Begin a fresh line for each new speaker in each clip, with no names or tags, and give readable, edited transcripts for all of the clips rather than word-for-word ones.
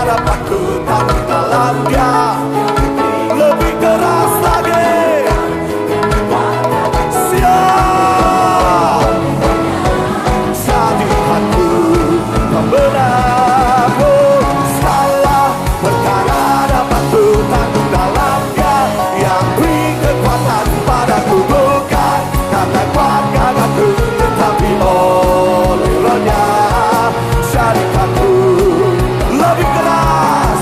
harapanku tak di dalam Dia. Lebih keras lagi. Siap. Jadikanku pembenarku. Salah perkara dapat ku tanggung dalam Dia. Yang beri kekuatan padaku bukan karena kuat gagahku, tetapi oleh Roh-Nya. Jadikanku lebih keras.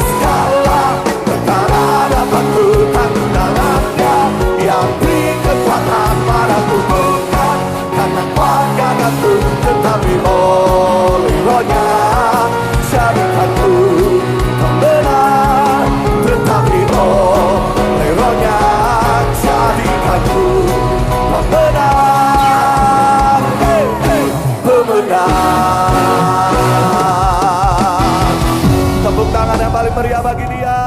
Segala perkara dapat ku tanggung dalam Dia. Yang beri kekuatan padaku bukan karena kuat gagahku, tetapi oleh Roh-Nya. Jadikanku pembenar, tetapi oleh Roh-Nya. Jadikanku pembenar, pemenang. Tepuk tangan yang paling meriah bagi Dia.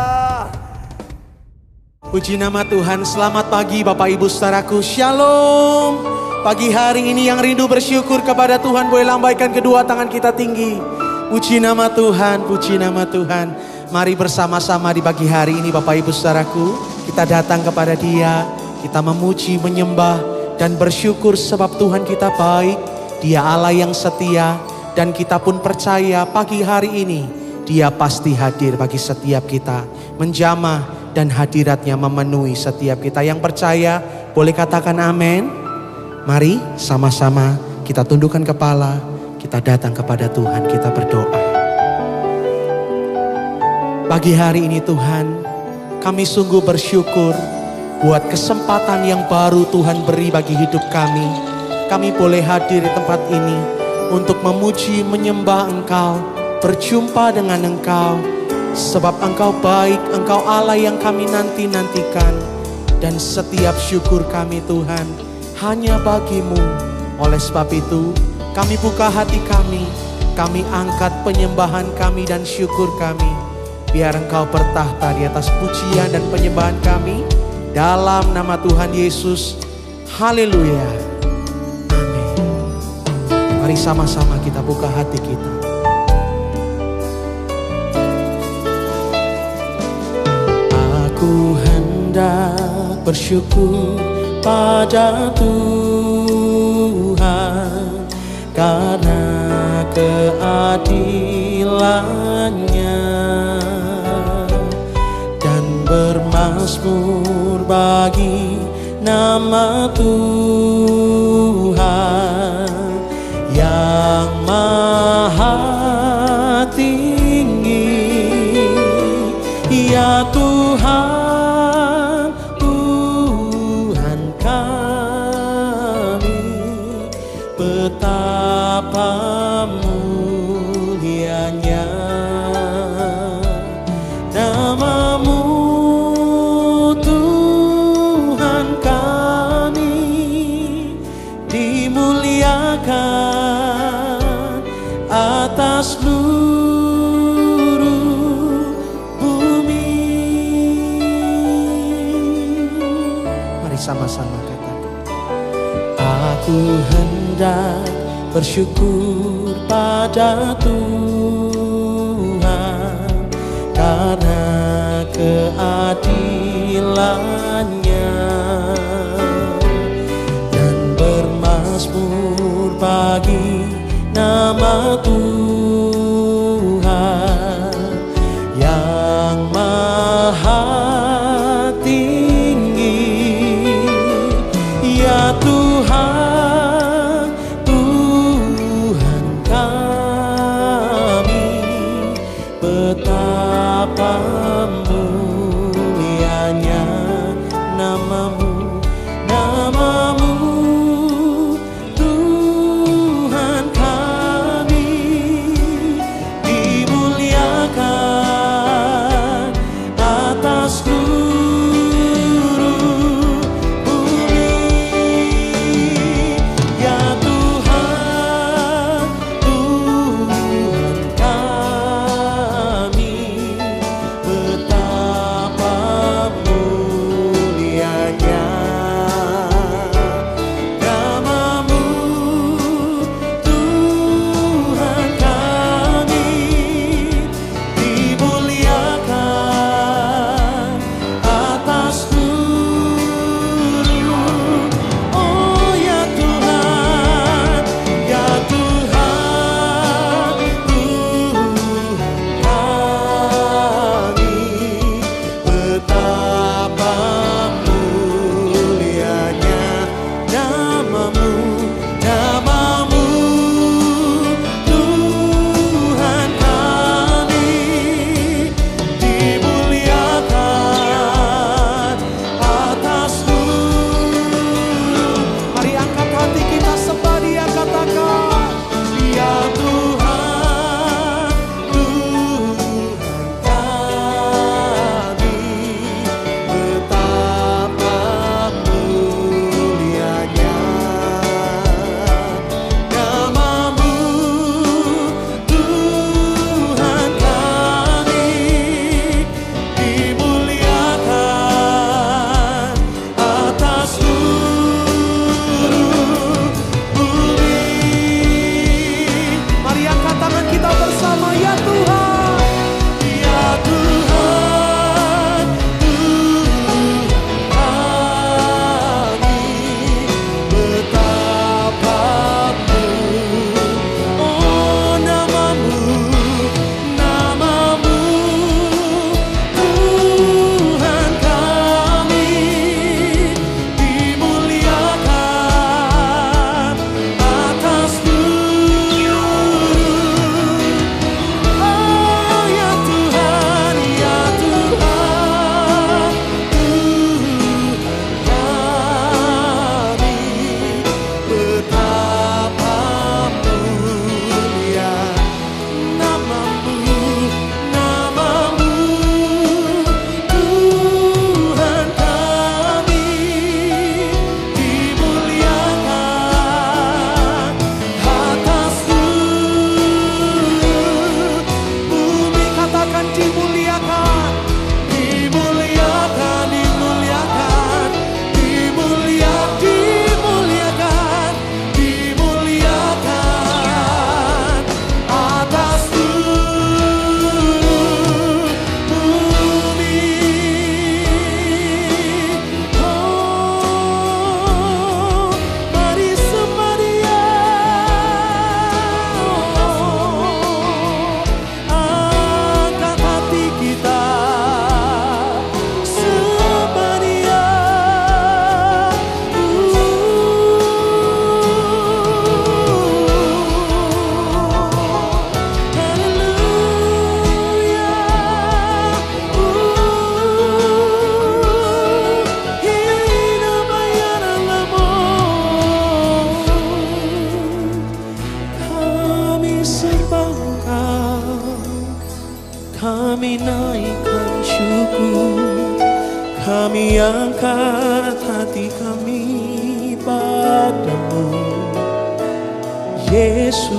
Puji nama Tuhan. Selamat pagi Bapak Ibu saudaraku. Shalom. Pagi hari ini yang rindu bersyukur kepada Tuhan, boleh lambaikan kedua tangan kita tinggi. Puji nama Tuhan, puji nama Tuhan. Mari bersama-sama di pagi hari ini Bapak Ibu saudaraku, kita datang kepada Dia. Kita memuji, menyembah dan bersyukur sebab Tuhan kita baik. Dia Allah yang setia dan kita pun percaya pagi hari ini Dia pasti hadir bagi setiap kita, menjamah dan hadiratnya memenuhi setiap kita. Yang percaya boleh katakan amin. Mari sama-sama kita tundukkan kepala, kita datang kepada Tuhan, kita berdoa. Pagi hari ini Tuhan, kami sungguh bersyukur buat kesempatan yang baru Tuhan beri bagi hidup kami. Kami boleh hadir di tempat ini untuk memuji, menyembah Engkau, berjumpa dengan Engkau. Sebab Engkau baik, Engkau Allah yang kami nanti-nantikan. Dan setiap syukur kami Tuhan hanya bagi-Mu. Oleh sebab itu kami buka hati kami angkat penyembahan kami dan syukur kami. Biar Engkau bertahta di atas pujian dan penyembahan kami. Dalam nama Tuhan Yesus, haleluya, amin. Mari sama-sama kita buka hati kita. Aku hendak bersyukur pada Tuhan karena keadilan-Nya, dan bermazmur bagi nama Tuhan yang maha tinggi. Ya Tuhan, Tuhan kami, betapa mulianya nama-Mu Tuhan kami, dimuliakan atas sama-sama katakan. Aku hendak bersyukur pada Tuhan karena keadilan-Nya, dan bermazmur bagi nama Tuhan yang maha tinggi. Ya Tuhan, Tuhan kami, betapa mulianya nama-Mu, nama-Mu Tuhan kami, dimuliakan atas betapa mulianya angkat hati kami padamu, Yesus.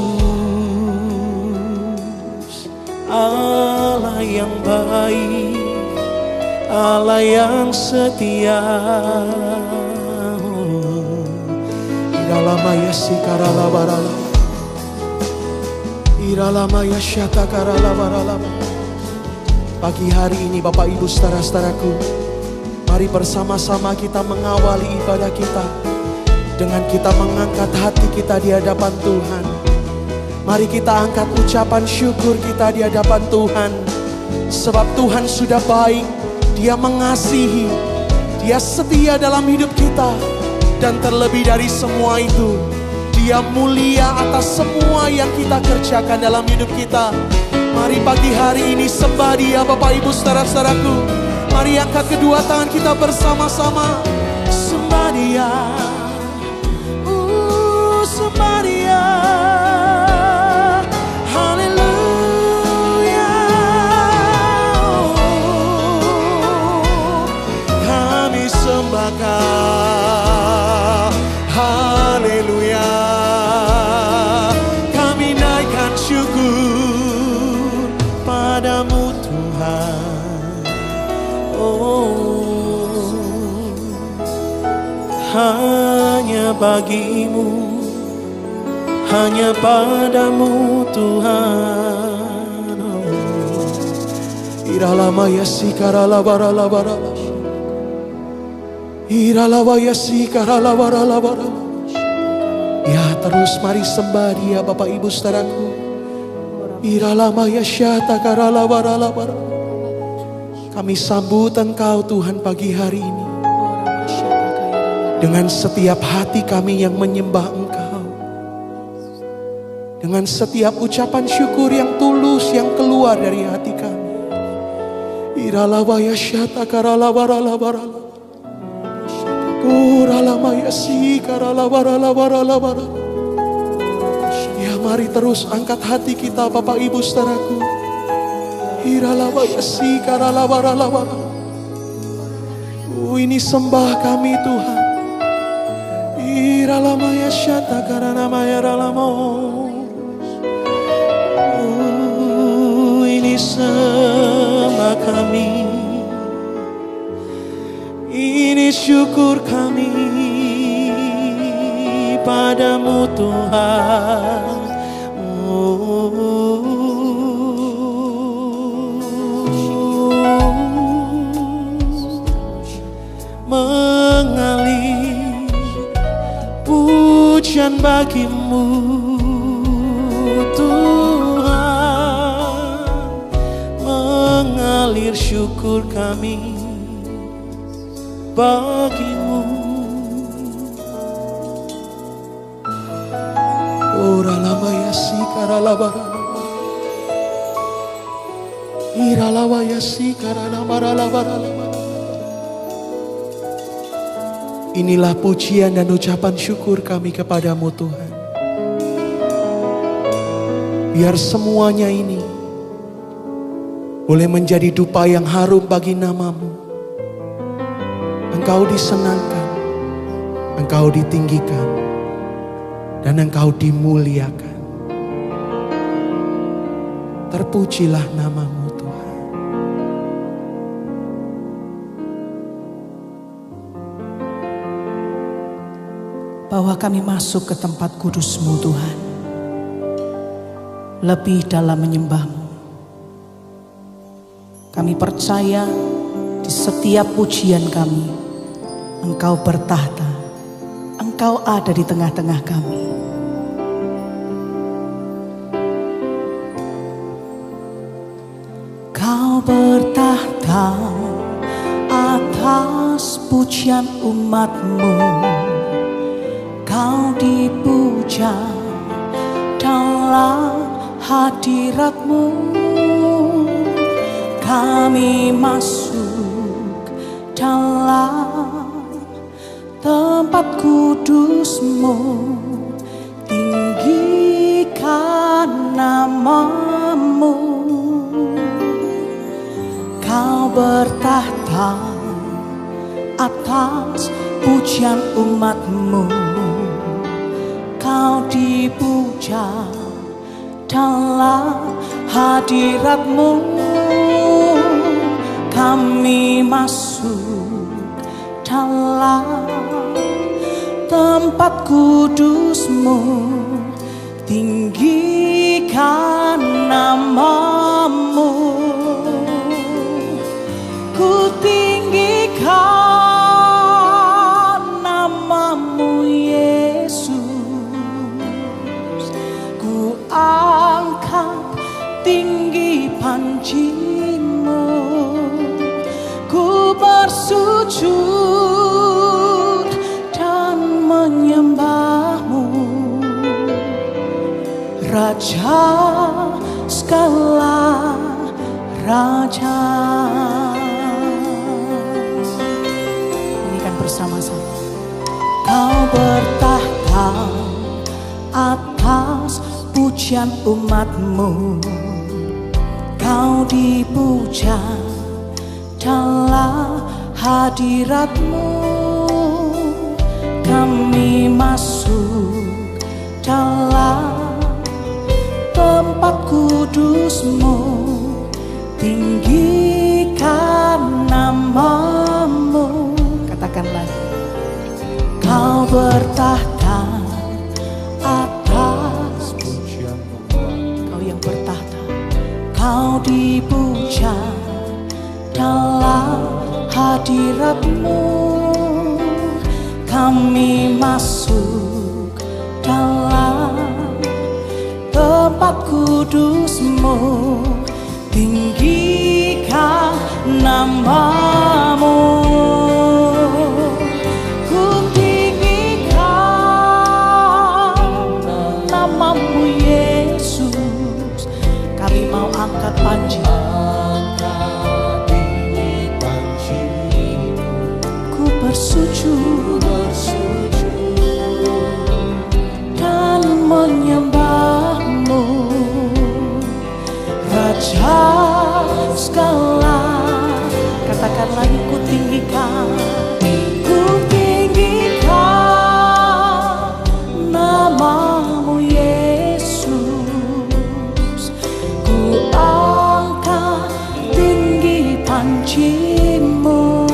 Allah yang baik, Allah yang setia. Iralamaya sikarala barala, iralamaya syata karala barala. Pagi hari ini Bapak Ibu saudara-saudaraku, mari bersama-sama kita mengawali ibadah kita dengan kita mengangkat hati kita di hadapan Tuhan. Mari kita angkat ucapan syukur kita di hadapan Tuhan, sebab Tuhan sudah baik, Dia mengasihi, Dia setia dalam hidup kita. Dan terlebih dari semua itu, Dia mulia atas semua yang kita kerjakan dalam hidup kita. Mari pagi hari ini sembah Dia Bapak Ibu saudara-saudaraku. Mari angkat kedua tangan kita bersama-sama. Sembah Dia, sembah Dia. Haleluya. Kami sembahkan, haleluya. Kami naikkan syukur padamu Tuhan. Oh, hanya bagimu, hanya padamu Tuhan. Oh, iralamaya sikarala barala barala, iralamaya sikarala barala barala. Ya, terus mari sembah Dia Bapak Ibu saudaraku. Iralamaya syata karala barala barala. Kami sambut Engkau Tuhan pagi hari ini, dengan setiap hati kami yang menyembah Engkau, dengan setiap ucapan syukur yang tulus yang keluar dari hati kami. Iralamaya syata karala barala barala, uralamaya si karala barala barala barala. Ya, mari terus angkat hati kita Bapak Ibu saudaraku. Iralamaya si karala barala barala. Ini sembah kami Tuhan. Iralamaya syata karana maya ralamos. Ini sembah kami, ini syukur kami padamu Tuhan. Mengalir pujian bagimu Tuhan, mengalir syukur kami bagimu. Oralamaya sikarala barala, iralamaya sikarala barala barala. Inilah pujian dan ucapan syukur kami kepadamu Tuhan. Biar semuanya ini boleh menjadi dupa yang harum bagi namamu. Engkau disenangkan, Engkau ditinggikan, dan Engkau dimuliakan. Terpujilah namamu Tuhan.
Bahwa kami masuk ke tempat kudus-Mu Tuhan, lebih dalam menyembah-Mu. Kami percaya di setiap pujian kami, Engkau bertahta, Engkau ada di tengah-tengah kami. Kau bertahta atas pujian umat-Mu. Kau dipuja dalam hadirat-Mu. Kami masuk dalam tempat kudus-Mu. Tinggikan nama-Mu. Kau bertahta atas pujian umatmu. Kau dipuja dalam hadiratmu. Kami masuk dalam tempat kudusmu. Tinggikan namamu. Ku tinggikan namamu Yesus. Ku angkat tinggi panjimu. Ku bersujud dan menyembahmu. Raja segala raja. Nyanyikan bersama-sama. Kau bertahta atas pujian umatmu. Kau dipuja dalam hadiratmu. Kami masuk dalam tempat kudusmu. Tinggikan namamu. Katakan lagi. Kau bertahta atas pujianmu. Kau yang bertahta. Kau dipuja dalam hadiratmu. Kami masuk dalam tempat kudusmu. Tinggikan namamu. Ku tinggikan namamu Yesus. Kami mau angkat panji. Ku bersujud dan menyembahmu. Raja segala. Katakan lagi. Ku tinggikan. Ku tinggikan namamu Yesus. Ku angkat tinggi panjimu.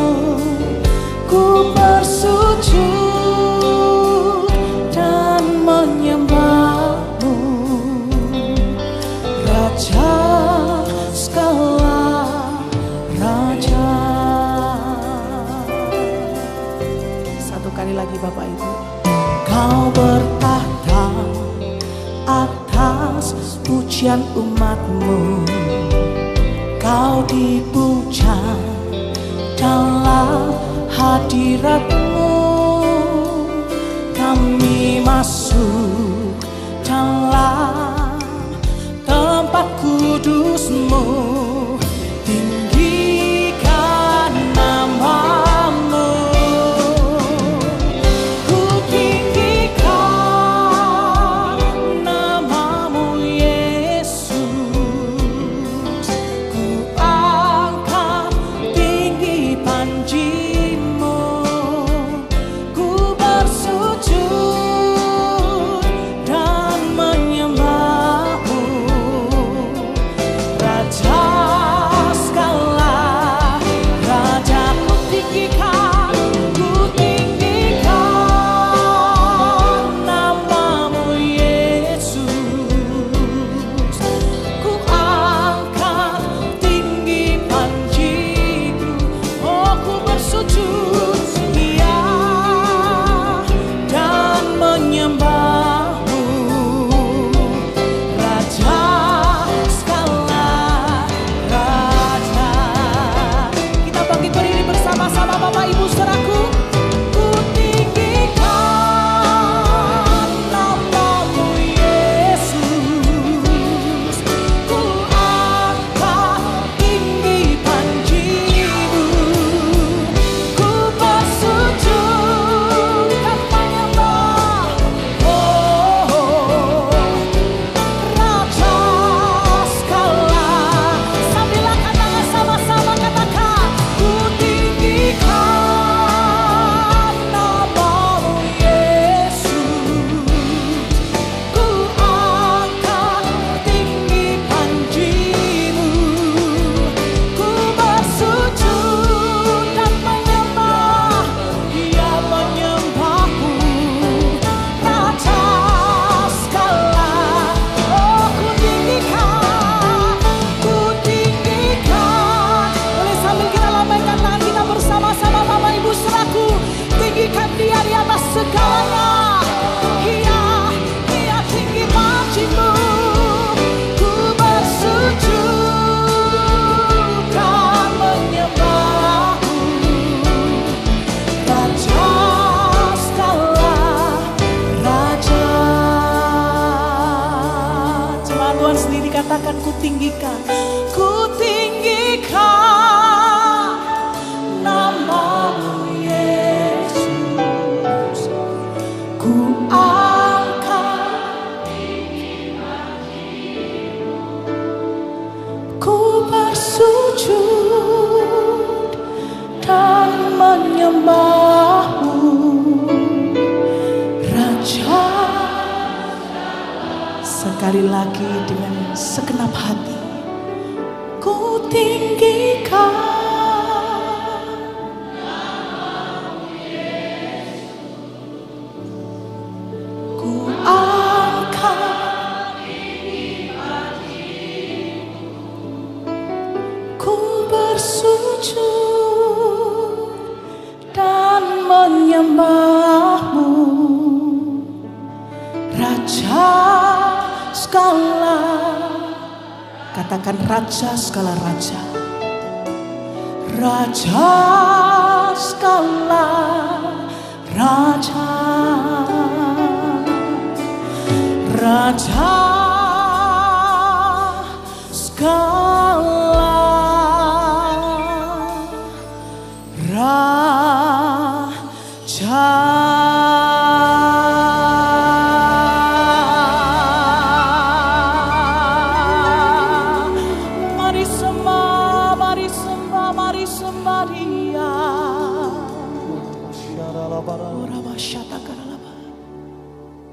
Ku bersujud dan menyembahmu. Raja segala raja. Satu kali lagi Bapak Ibu. Kau bertahta atas pujian umatmu. Kau dipuja dalam hadiratmu. Kami masuk dalam tempat kudusmu. Tinggikan namamu. Ku tinggikan namamu Yesus. Ku angkat tinggi panjimu. Ku bersujud dan menyembahmu. Raja katakan ku tinggikan. Ku tinggikan nama-Mu Yesus. Ku angkat, ku bersujud dan menyembah-Mu, Raja. Sekali lagi dengan segenap hati, ku tinggikan ku angkat, ku bersujud dan menyembah-Mu, Raja segala, katakan Raja segala raja, Raja segala raja, Raja segala raja.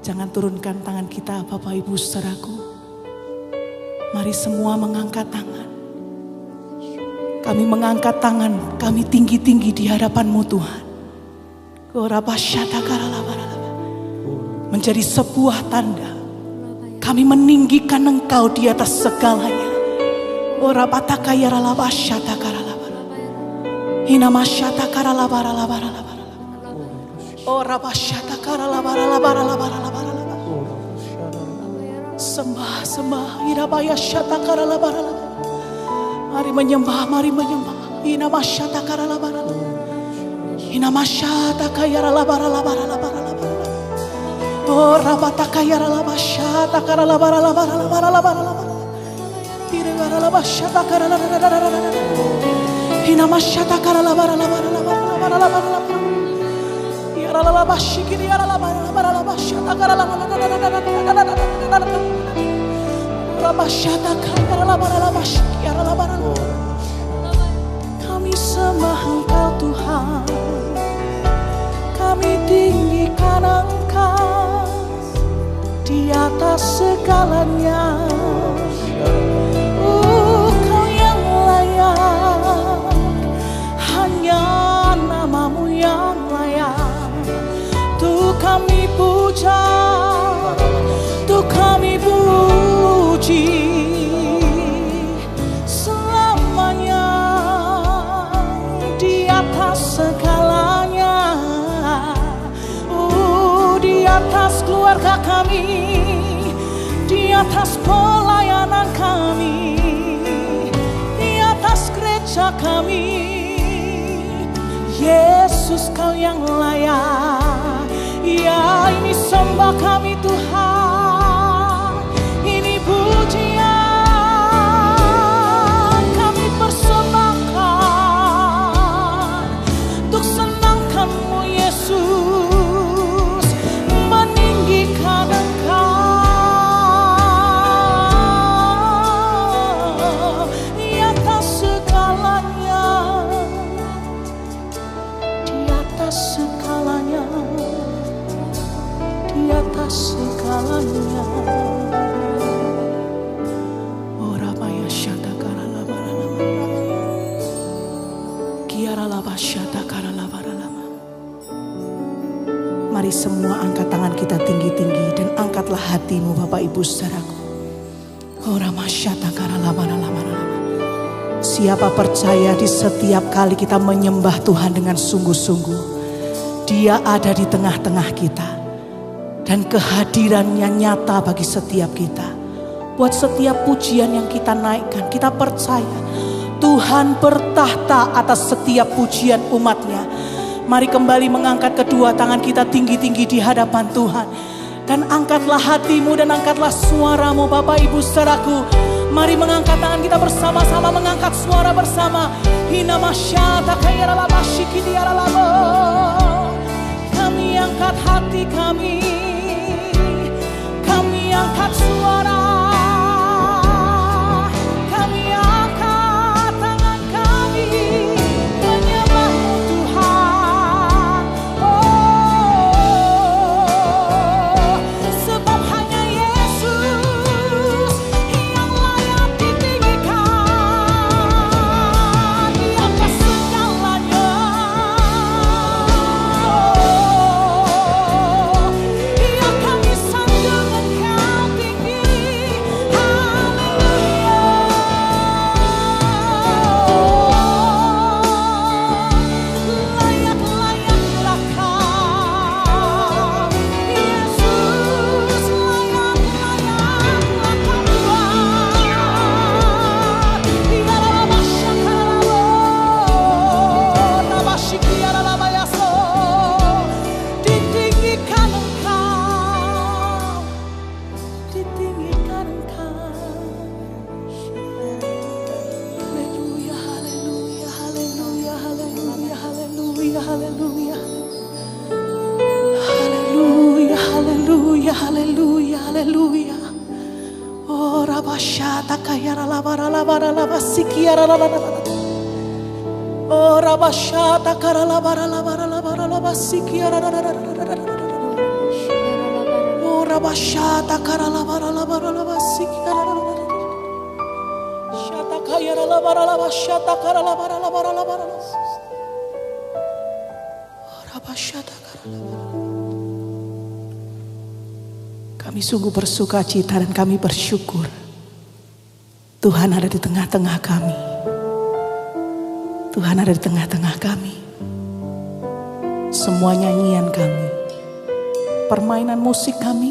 Jangan turunkan tangan kita Bapak Ibu saudaraku. Mari semua mengangkat tangan. Kami mengangkat tangan, kami tinggi-tinggi di hadapan-Mu Tuhan. Menjadi sebuah tanda. Kami meninggikan Engkau di atas segalanya. Sembah, irabaya syatakara labara. Mari menyembah, mari menyembah. Inama syatakara labara. Inama syatakaya labara labara labara labara. Oh rabatakaya labara syatakara labara labara labara labara labara. Iragara labara syatakara labara. Inama syatakara labara labara labara labara labara labara. Irala bashikiri irala labara labara syatakara labara labara. Kami sembah Engkau Tuhan, kami tinggikan Engkau di atas segalanya. Kau yang layak, hanya nama-Mu yang layak. Tuh kami puja, tuh kami puji selamanya di atas segalanya. Di atas keluarga kami, di atas pelayanan kami, di atas gereja kami. Yesus Kau yang layak. Ya ini sembah kami Tuhan, ini pujian kami persembahkan untuk senangkan-Mu Yesus, meninggikan Engkau di atas segalanya, di atas segalanya, di atas segalanya. Ora maya syata karala baralama, kiara laba syata karala baralama. Mari semua angkat tangan kita tinggi-tinggi dan angkatlah hatimu Bapak Ibu saudaraku. Ora masyata karala baralama. Siapa percaya di setiap kali kita menyembah Tuhan dengan sungguh-sungguh, Dia ada di tengah-tengah kita. Dan kehadirannya nyata bagi setiap kita. Buat setiap pujian yang kita naikkan, kita percaya Tuhan bertahta atas setiap pujian umatnya. Mari kembali mengangkat kedua tangan kita tinggi-tinggi di hadapan Tuhan. Dan angkatlah hatimu dan angkatlah suaramu Bapak Ibu saudaraku. Mari mengangkat tangan kita bersama-sama, mengangkat suara bersama. Hina masyata kaya lama shikidi lama. Kami angkat hati kami, kami angkat suara, kami angkat tangan kami menyembah-Mu Tuhan. Oh, sebab hanya Yesus yang layak ditinggikan di atas segalanya. Ya kami sanjung Engkau tinggi, haleluya. Layak-layaklah Kau, Yesus, layak-layaklah Kau Tuhan. Ya lama syakarabo, nama syikiara lama yaso, ditinggikan Engkau, ditinggikan Engkau. Haleluya, haleluya, haleluya, haleluya, haleluya, haleluya. Haleluya, haleluya, haleluya, haleluya. Oh, rabashata kayara labara labara labasikiara labara. Oh, rabashata kara labara labara labara labasikiara labara. Oh, rabashata kara labara labara labasikiara labara. Shata kayara labara labashata kara labara labara labara. Oh, rabashata kara labara. Kami sungguh bersuka cita dan kami bersyukur Tuhan ada di tengah-tengah kami. Tuhan ada di tengah-tengah kami. Semua nyanyian kami, permainan musik kami,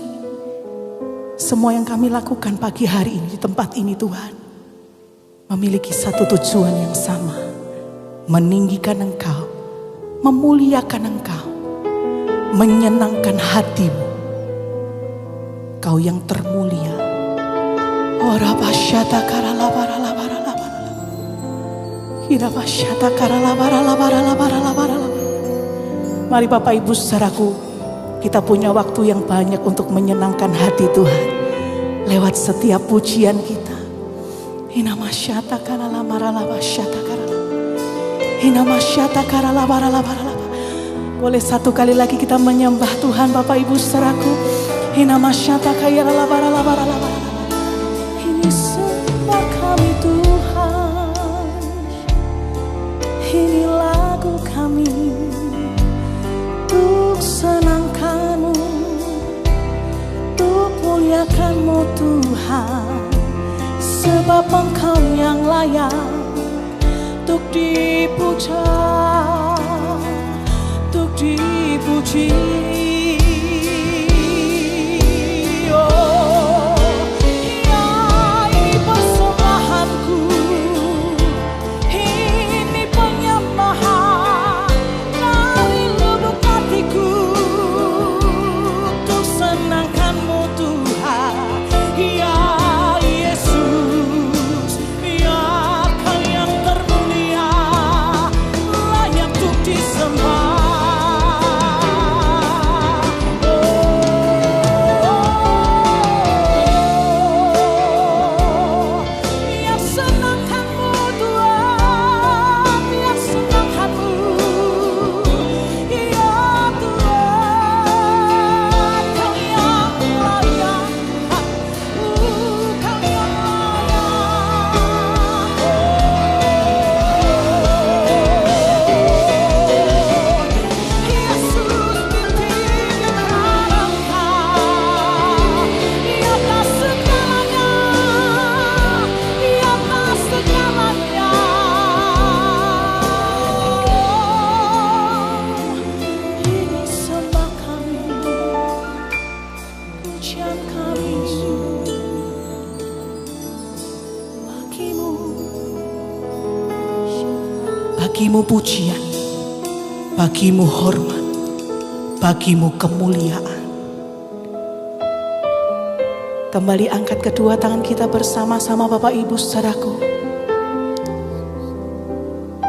semua yang kami lakukan pagi hari ini di tempat ini Tuhan memiliki satu tujuan yang sama. Meninggikan Engkau, memuliakan Engkau, menyenangkan hati-Mu. Kau yang termulia. Oh, rabasyata karalabara labara labara. Hirabasyata karalabara labara labara labara labara. Mari Bapak Ibu saudaraku, kita punya waktu yang banyak untuk menyenangkan hati Tuhan lewat setiap pujian kita. Hinamasyata karalabara labasyata karalabara. Hinamasyata karalabara labara labara. Boleh satu kali lagi kita menyembah Tuhan Bapak Ibu saudaraku. Hinamasyata kayara labara labara labara. Ini sembah kami Tuhan, ini lagu kami untuk senangkan-Mu, untuk muliakan-Mu Tuhan. Sebab Engkau yang layak untuk dipuja, untuk dipuji. Bagimu pujian, bagimu hormat, bagimu kemuliaan. Kembali angkat kedua tangan kita bersama-sama Bapak Ibu saudaraku.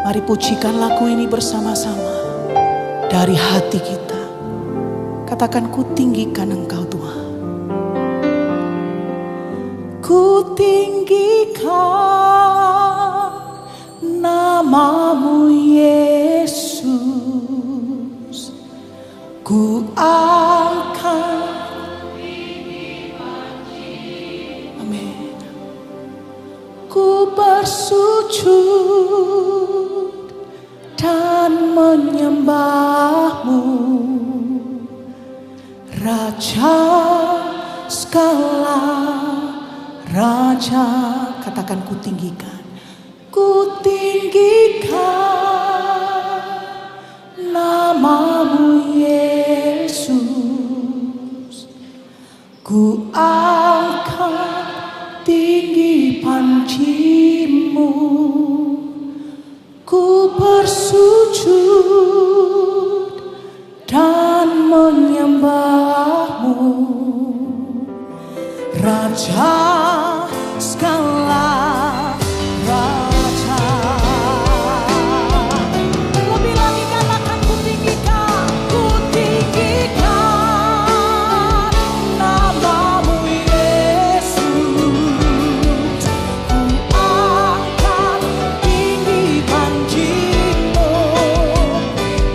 Mari pujikan lagu ini bersama-sama dari hati kita. Katakan, ku tinggikan Engkau Tuhan. Ku tinggikan namamu Yesus. Ku angkat. Amin. Ku bersujud dan menyembahmu, Raja segala Raja. Katakan, ku tinggikan. Ku tinggikan namamu Yesus. Ku angkat tinggi pancimu. Ku bersujud dan menyembahmu, Raja segala Raja. Lebih lagi katakan, ku tinggikan namamu Yesus. Ku angkat tinggi pancimu.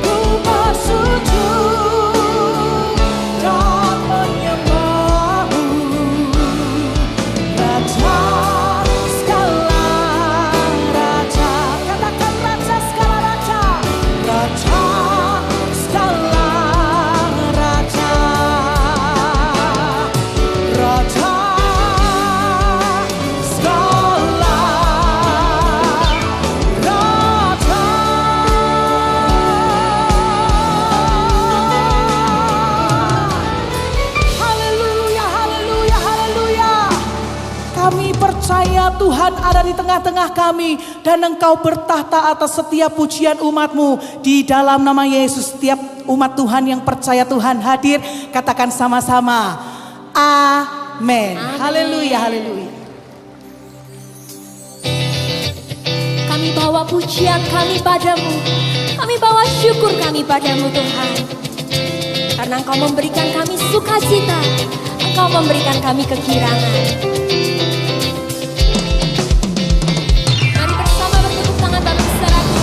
Ku bersujud dan menyembahmu, Raja segala Raja. Katakan, Raja segala Raja. Raja segala Raja. Raja segala Raja. Haleluya, haleluya, haleluya. Kami percaya Tuhan ada di tengah-tengah kami, dan Engkau bertahta atas setiap pujian umat-Mu. Di dalam nama Yesus, setiap umat Tuhan yang percaya Tuhan hadir, katakan sama-sama, amin. Haleluya, haleluya.
Kami bawa pujian kami padamu. Kami bawa syukur kami padamu Tuhan. Karena Engkau memberikan kami sukacita. Engkau memberikan kami kegirangan. Mari bersama bertepuk tangan Bapak saudaraku.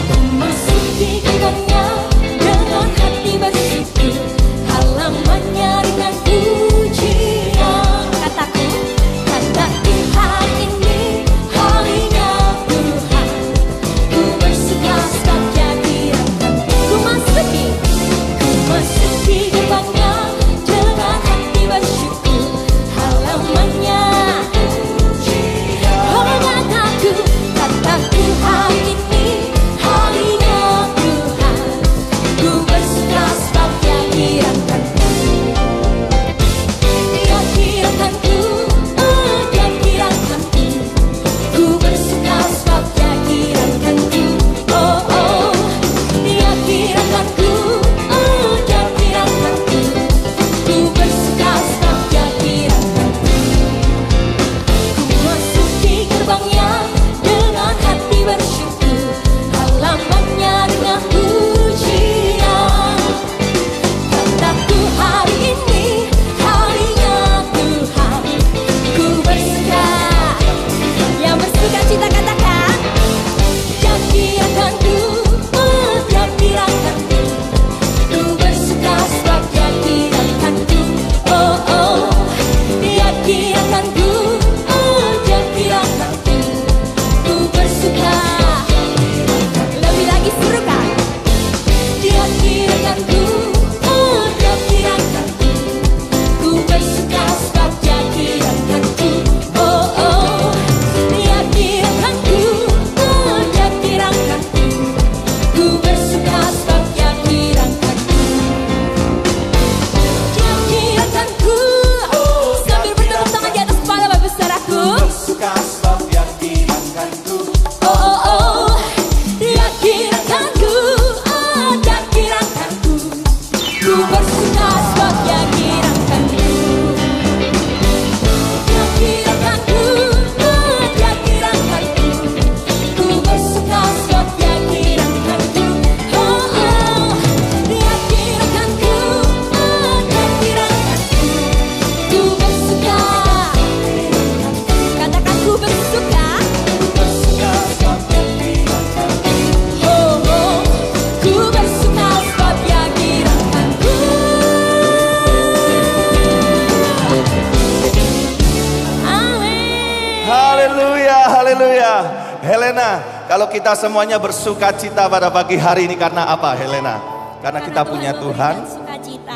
Memasuki gerbangnya dengan hati bersyukur, halamannya dengan
Haleluya. Helena, kalau kita semuanya bersuka cita pada pagi hari ini karena apa, Helena? Karena kita punya Tuhan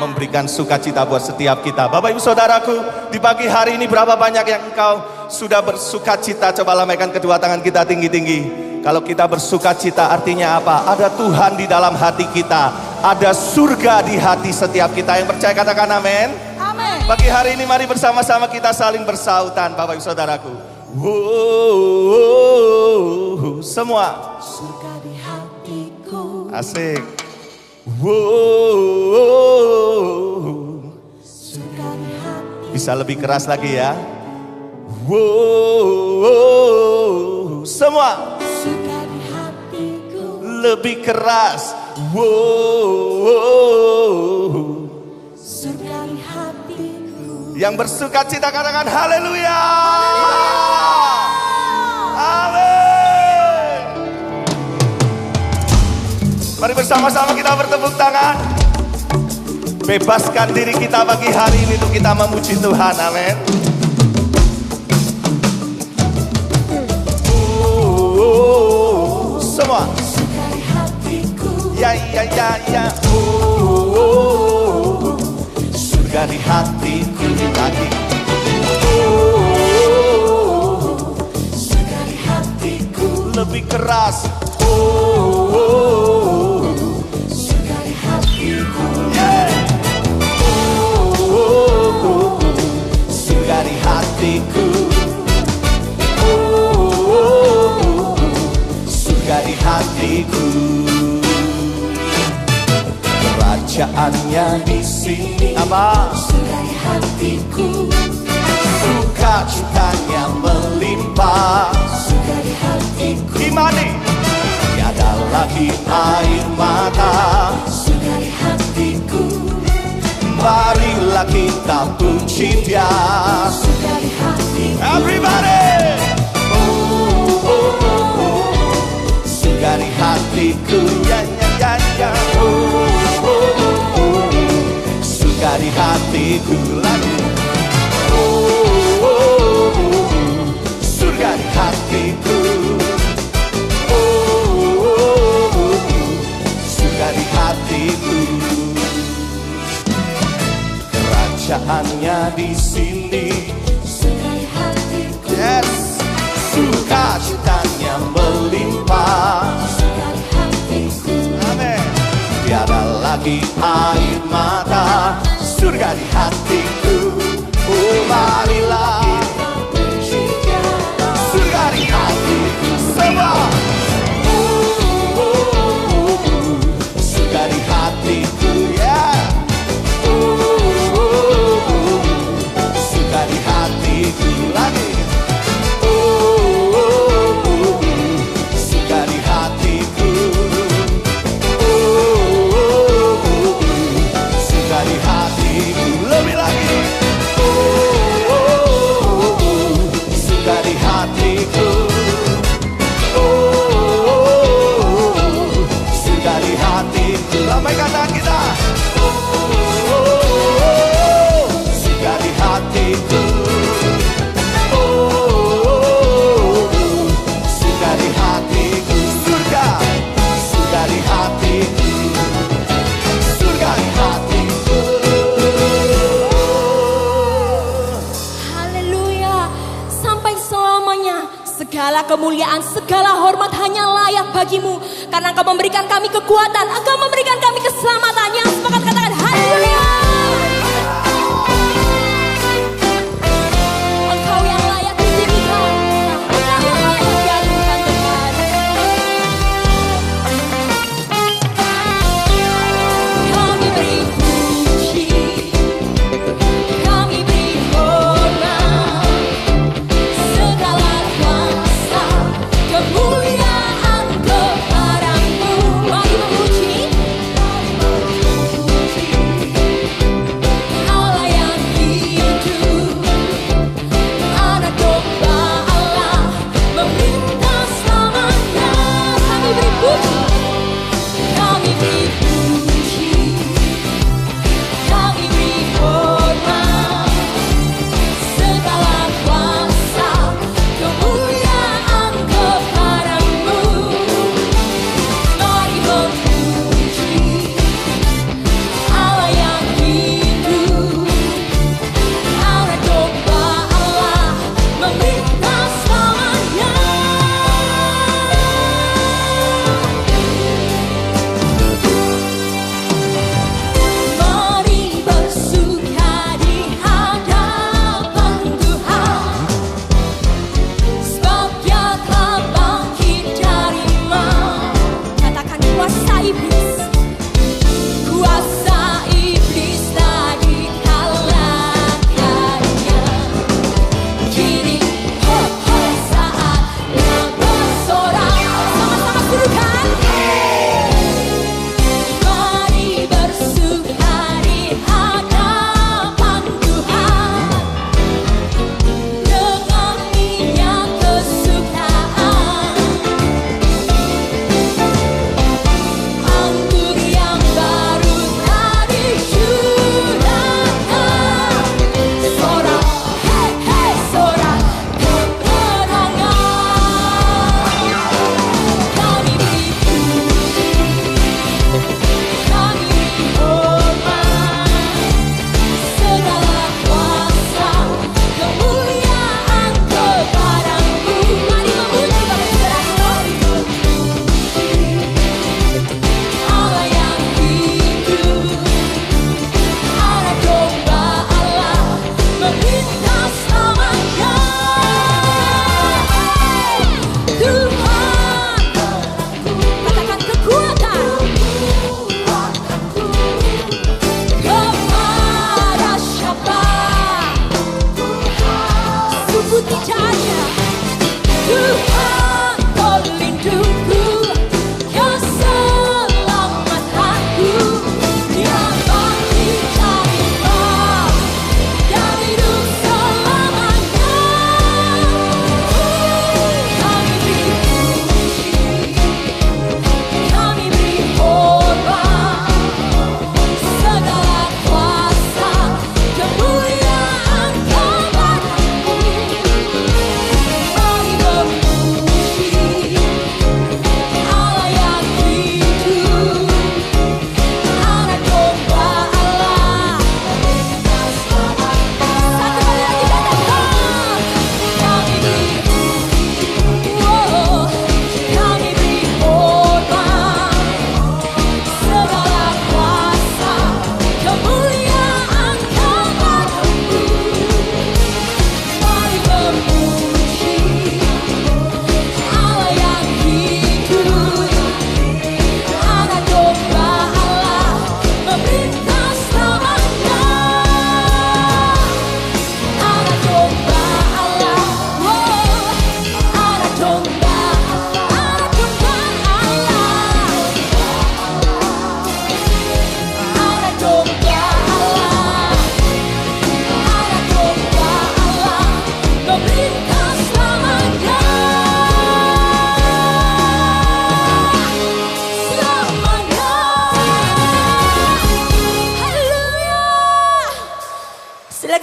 memberikan sukacita buat setiap kita. Bapak ibu saudaraku, di pagi hari ini berapa banyak yang engkau sudah bersukacita? Coba lambaikan kedua tangan kita tinggi-tinggi. Kalau kita bersukacita artinya apa? Ada Tuhan di dalam hati kita. Ada surga di hati setiap kita. Yang percaya katakan amin.
Amin.
Pagi hari ini mari bersama-sama kita saling bersautan Bapak ibu saudaraku. Wow, semua.
Surga di hatiku.
Asik. Wow.
Surga di hati.
Bisa lebih keras lagi ya. Wow. Semua.
Surga di hatiku.
Lebih keras. Wow.
Surga di hatiku.
Yang bersuka cita katakan haleluya. Amin. Mari bersama-sama kita bertepuk tangan. Bebaskan diri kita pagi hari ini untuk kita memuji Tuhan. Amin. Semua.
Surga di hatiku.
Ya. Surga di hatiku lagi.
Surga di hatiku.
Lebih keras.
Surga di hatiku.
Surga di hatiku. Surga di hatiku. Kerajaannya di sini. Apa?
Surga di hatiku.
Sukacitanya melimpah.
Surga di hatiku.
Gimana? Tiada lagi air mata.
Surga di hatiku.
Marilah kita puji Dia.
Surga di hatiku.
Everybody. Surga di hatiku. Ya. Surga di hatiku lagi. Surga di hatiku. Surga di hatiku. Kerajaannya di sini.
Surga di hatiku.
Yes. Sukacitanya melimpah.
Surga di hatiku.
Amin. Tiada lagi air mata. Surga di hatiku. Oh marilah. Surga di hatiku. Semua. Surga di hatiku. Ya. Surga di hatiku lagi. Surga di hatiku. Surga di hatiku. Lebih lagi. Surga di hatiku. Surga di hatiku. Lambaikan tangan kita. Surga di hatiku. Surga di hatiku. Surga. Surga di hatiku. Surga di hatiku.
Haleluya. Sampai selamanya segala kemuliaan, segala hormat hanya layak bagimu. Karena Engkau memberikan kami kekuatan, Engkau memberikan kami keselamatan. Yang sepakat katakan haleluya. Engkau yang layak ditinggikan, Engkau yang layak diagungkan Tuhan. Kami beri puji, kami beri hormat, segala kuasa kemuliaan kepadamu. Mari memuji.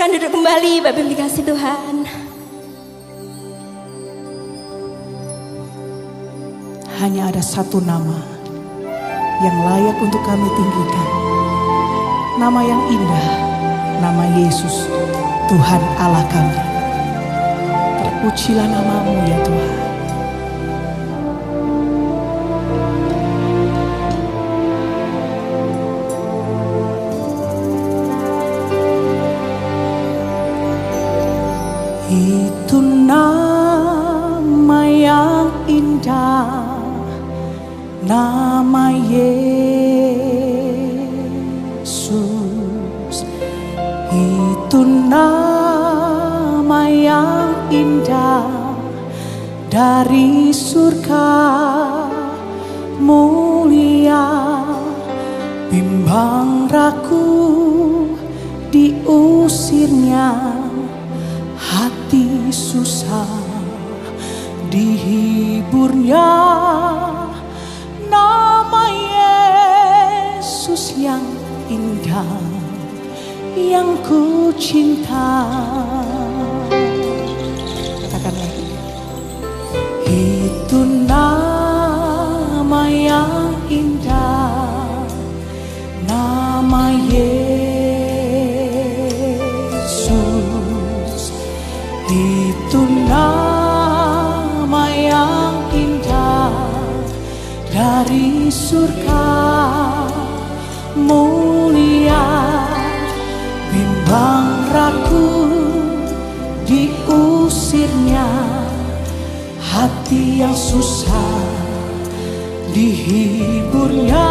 silakan duduk kembali Bapak Ibu dikasih Tuhan.
Hanya ada satu nama yang layak untuk kami tinggikan. Nama yang indah, nama Yesus, Tuhan Allah kami. Terpujilah namamu ya Tuhan. Itu nama yang indah, nama Yesus. Itu nama yang indah dari surga, mulia, bimbang ragu diusirnya. Hati susah dihiburnya, nama Yesus yang indah, yang ku cinta. Katakan lagi. Itu nama yang indah, nama Yesus. Itu nama yang indah dari surga, mulia, bimbang ragu diusirnya. Hati yang susah dihiburnya,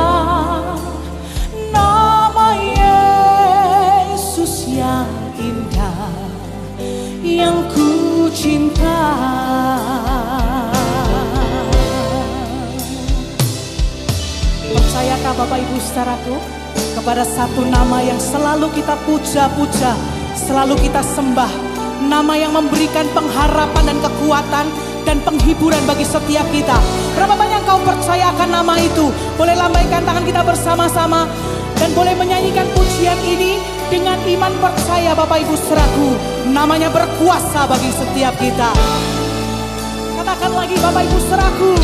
nama Yesus yang indah, yang ku cinta. Percayakah Bapak Ibu saudaraku kepada satu nama yang selalu kita puja-puja, selalu kita sembah, nama yang memberikan pengharapan dan kekuatan dan penghiburan bagi setiap kita. Berapa banyak kau percaya akan nama itu? Boleh lambaikan tangan kita bersama-sama dan boleh menyanyikan pujian ini dengan iman percaya Bapak Ibu saudaraku. Namanya berkuasa bagi setiap kita. Katakan lagi Bapak Ibu saudaraku.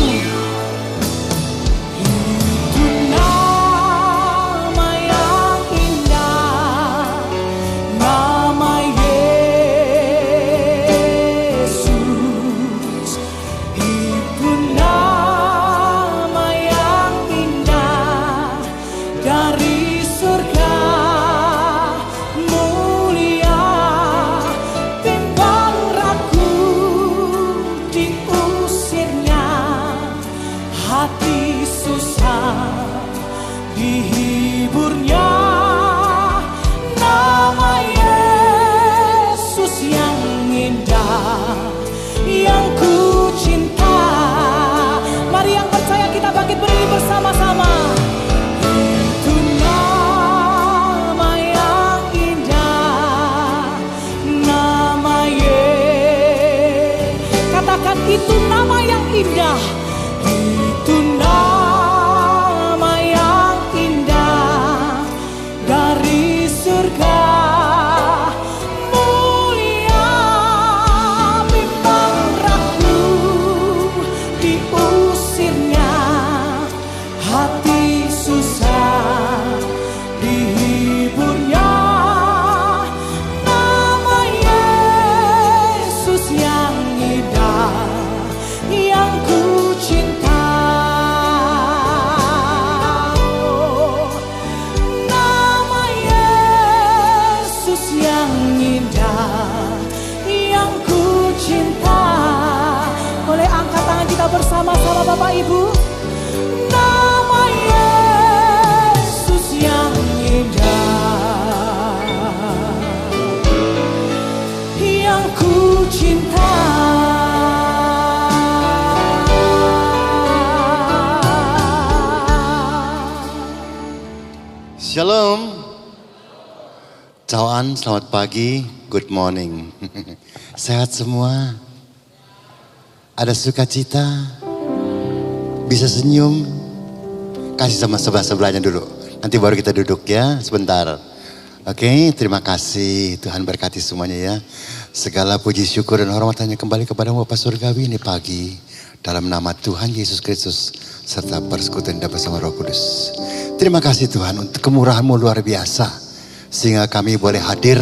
Itu nama yang indah, nama Yesus. Itu nama yang indah dari surga, mulia, bimbang ragu diusirnya. Hati susah dihiburnya, nama Yesus yang indah, yang ku cinta. Mari yang percaya kita bangkit berdiri bersama-sama. Itu nama yang indah, nama Yesus. Katakan itu nama yang indah. Itu nama yang indah dari surga, mulia, bimbang ragu diusirnya. Hati susah dihiburnya, nama Yesus yang indah, yang ku cinta. Nama Yesus yang indah, yang ku cinta. Boleh angkat tangan kita bersama-sama Bapak Ibu. Nama Yesus yang indah, yang ku cinta.
Shalom. Cawaan, selamat pagi, good morning. Sehat semua? Ada sukacita? Bisa senyum? Kasih sama sebelah-sebelahnya dulu. Nanti baru kita duduk ya, sebentar. Oke, terima kasih. Tuhan berkati semuanya ya. Segala puji syukur dan hormat hanya kembali kepada Bapa Surgawi ini pagi. Dalam nama Tuhan Yesus Kristus. Serta persekutuan dan bersama Roh Kudus. Terima kasih Tuhan untuk kemurahan-Mu luar biasa. Sehingga kami boleh hadir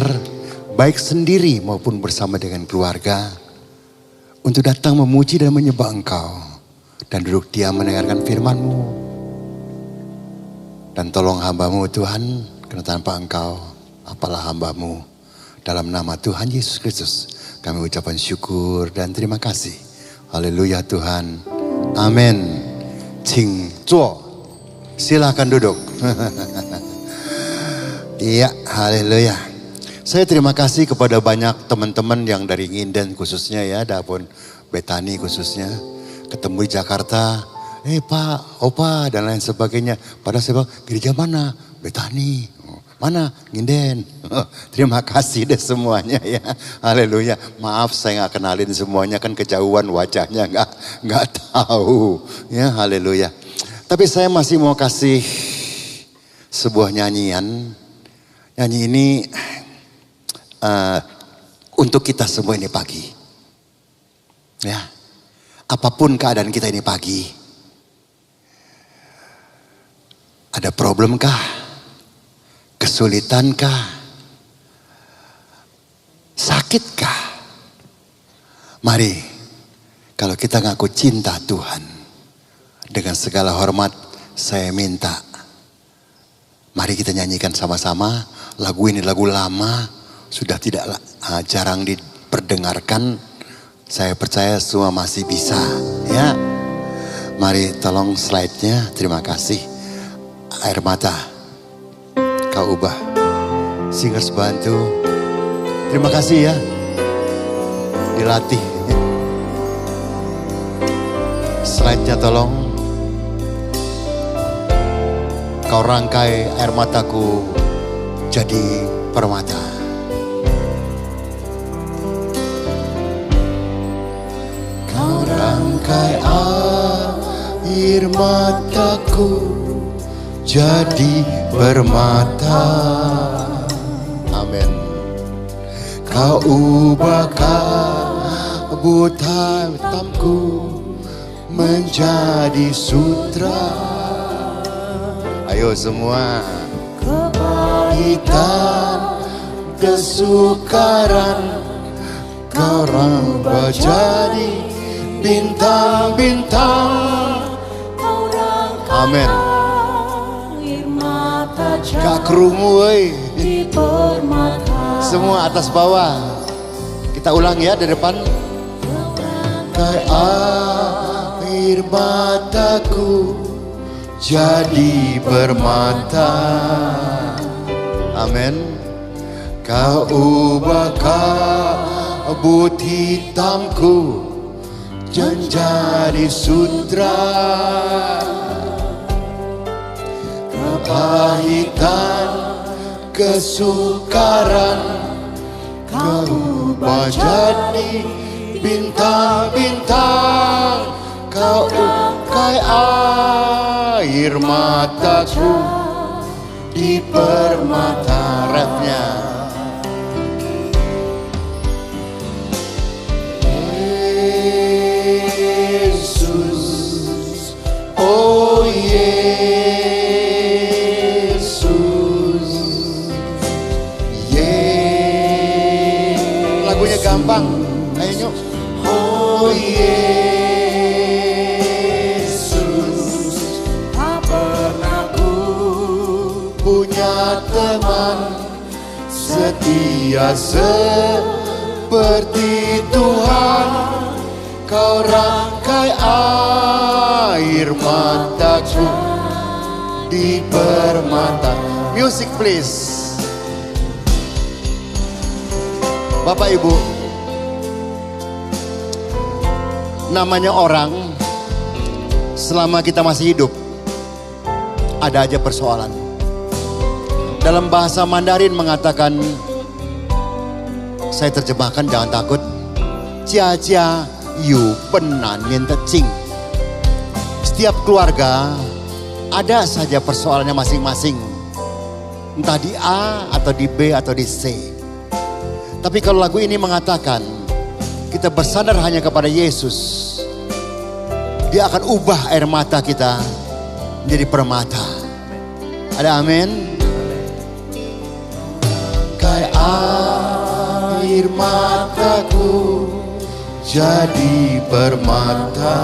baik sendiri maupun bersama dengan keluarga. Untuk datang memuji dan menyembah Engkau. Dan duduk diam mendengarkan firman-Mu. Dan tolong hamba-Mu Tuhan. Karena tanpa Engkau, apalah hamba-Mu. Dalam nama Tuhan Yesus Kristus, kami ucapkan syukur dan terima kasih. Haleluya Tuhan. Amin. Cing Zuo. Silakan duduk. Iya, haleluya. Saya terima kasih kepada banyak teman-teman yang dari Nginden khususnya ya, Dapun Betani khususnya. Ketemu di Jakarta, Pak, Opa dan lain sebagainya. Padahal saya bilang, gereja mana? Betani. Mana? Nginden. Terima kasih deh semuanya ya. Haleluya. Maaf saya nggak kenalin semuanya, kan kejauhan wajahnya nggak tahu. Ya, haleluya. Tapi saya masih mau kasih sebuah nyanyian. Nyanyi ini untuk kita semua ini pagi. Ya. Apapun keadaan kita ini pagi. Ada problem kah? Kesulitankah? Sakitkah? Mari, kalau kita ngaku cinta Tuhan, dengan segala hormat saya minta, mari kita nyanyikan sama-sama. Lagu ini lagu lama, sudah tidak jarang diperdengarkan. Saya percaya semua masih bisa, ya. Mari tolong slide-nya, terima kasih. Air mata. Kau ubah. Singers bantu. Terima kasih ya. Dilatih. Slide-nya tolong. Kau rangkai air mataku jadi permata. Kau rangkai air mataku jadi permata. Amin. Kau ubah kabut hitamku menjadi sutra. Ayo semua. Kepahitan, kesukaran, kau rambah jadi bintang-bintang. Amin. Gak kerungu semua atas bawah. Kita ulang ya di depan. Kayak air mataku jadi permata. Amin. Kau ubah kabut hitamku menjadi sutra. Kepahitan, kesukaran, kau ubah jadi bintang-bintang. Kau ukai air mataku di permata. Refnya. Yesus, oh gampang, ayo nyok. Oh Yesus, tak pernah ku punya teman setia seperti Tuhan. Kau rangkai air mataku di permata. Music please. Bapak Ibu, namanya orang, selama kita masih hidup, ada aja persoalan. Dalam bahasa Mandarin mengatakan, saya terjemahkan jangan takut, Jia jia yu penan yin tecing. Setiap keluarga ada saja persoalannya masing-masing. Entah di A atau di B atau di C. Tapi kalau lagu ini mengatakan kita bersandar hanya kepada Yesus, Dia akan ubah air mata kita menjadi permata. Ada amin? Kayak air mataku jadi permata.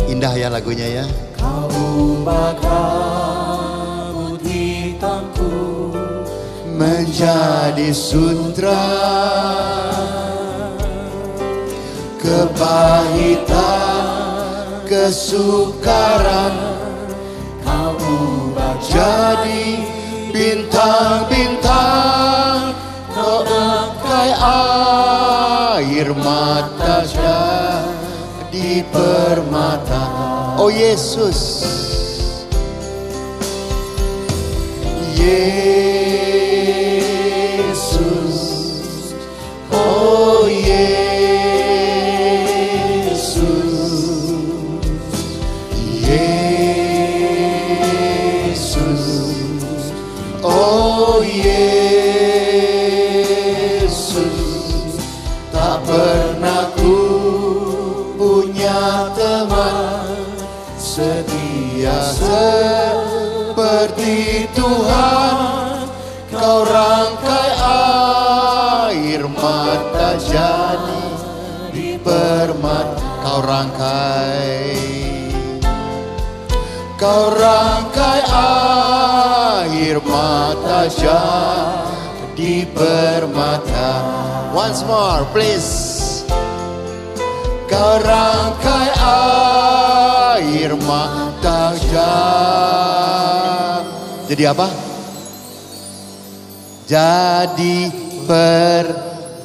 Indah ya lagunya ya.
Kau ubah kabut hitamku
menjadi sutra, kepahitan, kesukaran,
Kau ubah
jadi bintang-bintang. Kau engkai air mata jadi permata. Oh Yesus, Yesus, oh Yesus, Yesus, oh Yesus. Tak pernah ku punya teman setia seperti Tuhan. Kau rangkai air mata jadi permata. Kau rangkai air mata jadi permata. Once more please. Kau rangkai air mata jadi apa? Jadi permata.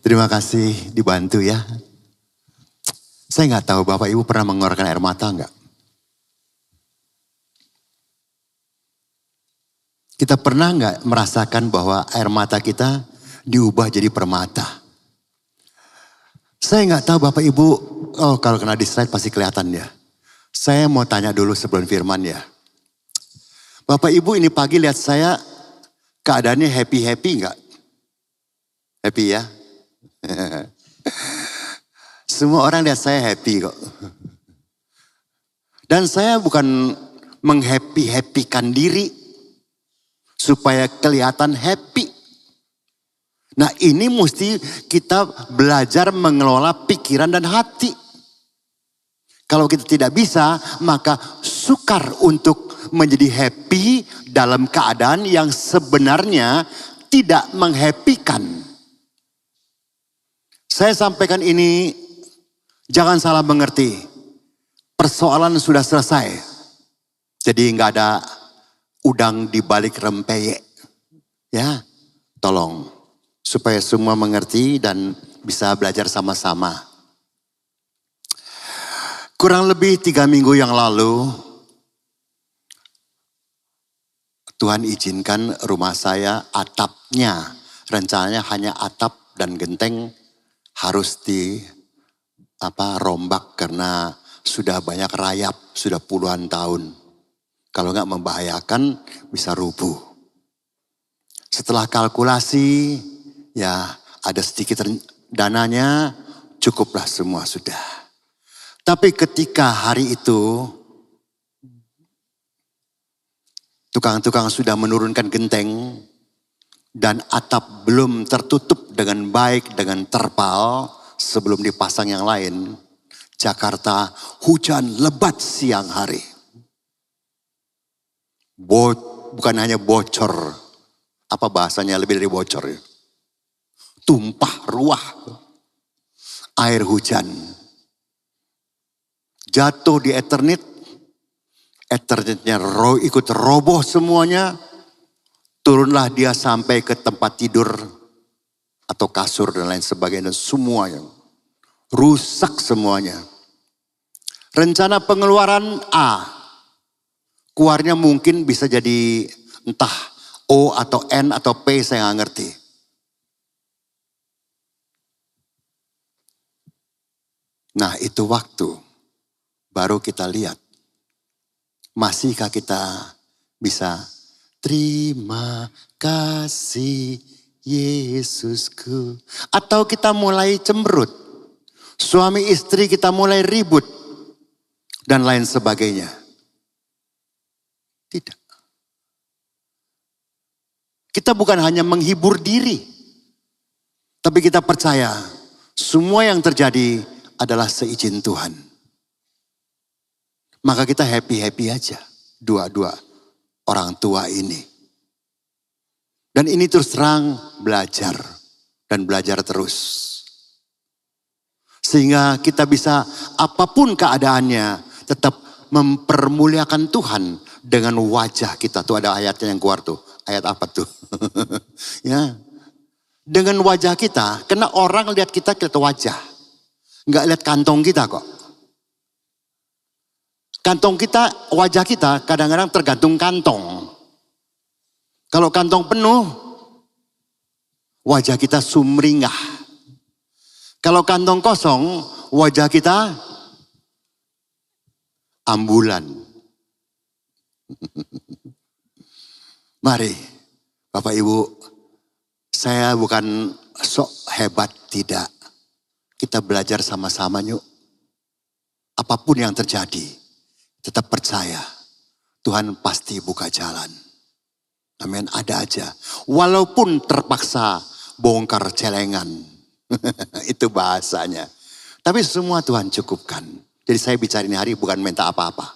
Terima kasih dibantu ya. Saya nggak tahu Bapak Ibu pernah mengeluarkan air mata nggak? Kita pernah nggak merasakan bahwa air mata kita diubah jadi permata? Saya nggak tahu Bapak Ibu, oh kalau kena di slide pasti kelihatan ya. Saya mau tanya dulu sebelum firman ya. Bapak Ibu ini pagi lihat saya keadaannya happy-happy nggak? Happy ya? Semua orang lihat saya happy kok. Dan saya bukan menghappy-happykan diri supaya kelihatan happy. Nah ini mesti kita belajar mengelola pikiran dan hati. Kalau kita tidak bisa, maka sukar untuk menjadi happy dalam keadaan yang sebenarnya tidak menghappykan. Saya sampaikan ini, jangan salah mengerti. Persoalan sudah selesai. Jadi nggak ada udang di balik rempeyek. Ya, tolong. Supaya semua mengerti dan bisa belajar sama-sama. Kurang lebih 3 minggu yang lalu, Tuhan izinkan rumah saya atapnya. Rencananya hanya atap dan genteng harus rombak karena sudah banyak rayap, sudah puluhan tahun. Kalau nggak membahayakan bisa rubuh. Setelah kalkulasi, ya ada sedikit dananya, cukuplah semua sudah. Tapi ketika hari itu, tukang-tukang sudah menurunkan genteng, dan atap belum tertutup dengan baik, dengan terpal sebelum dipasang yang lain. Jakarta hujan lebat siang hari. Bukan hanya bocor, apa bahasanya lebih dari bocor ya. Tumpah ruah air hujan. Jatuh di Eternit, Eternitnya ikut roboh semuanya. Turunlah dia sampai ke tempat tidur atau kasur dan lain sebagainya. Semuanya rusak semuanya. Rencana pengeluaran A. Keluarnya mungkin bisa jadi entah O atau N atau P saya nggak ngerti. Nah itu waktu baru kita lihat. Masihkah kita bisa terima kasih Yesusku. Atau kita mulai cemberut. Suami istri kita mulai ribut. Dan lain sebagainya. Tidak. Kita bukan hanya menghibur diri. Tapi kita percaya semua yang terjadi adalah seizin Tuhan. Maka kita happy-happy aja. Dua-dua orang tua ini. Dan ini terus terang belajar. Dan belajar terus. Sehingga kita bisa apapun keadaannya tetap mempermuliakan Tuhan dengan wajah kita. Tuh ada ayatnya yang keluar tuh. Ayat apa tuh? Ya. Dengan wajah kita, karena orang lihat kita wajah. Nggak lihat kantong kita kok. Kantong kita, wajah kita kadang-kadang tergantung kantong. Kalau kantong penuh, wajah kita sumringah. Kalau kantong kosong, wajah kita ambulan. Mari, Bapak Ibu, saya bukan sok hebat, tidak. Kita belajar sama-sama yuk. Apapun yang terjadi, tetap percaya. Tuhan pasti buka jalan. Amin, ada aja. Walaupun terpaksa bongkar celengan. Itu bahasanya. Tapi semua Tuhan cukupkan. Jadi saya bicara ini hari bukan minta apa-apa.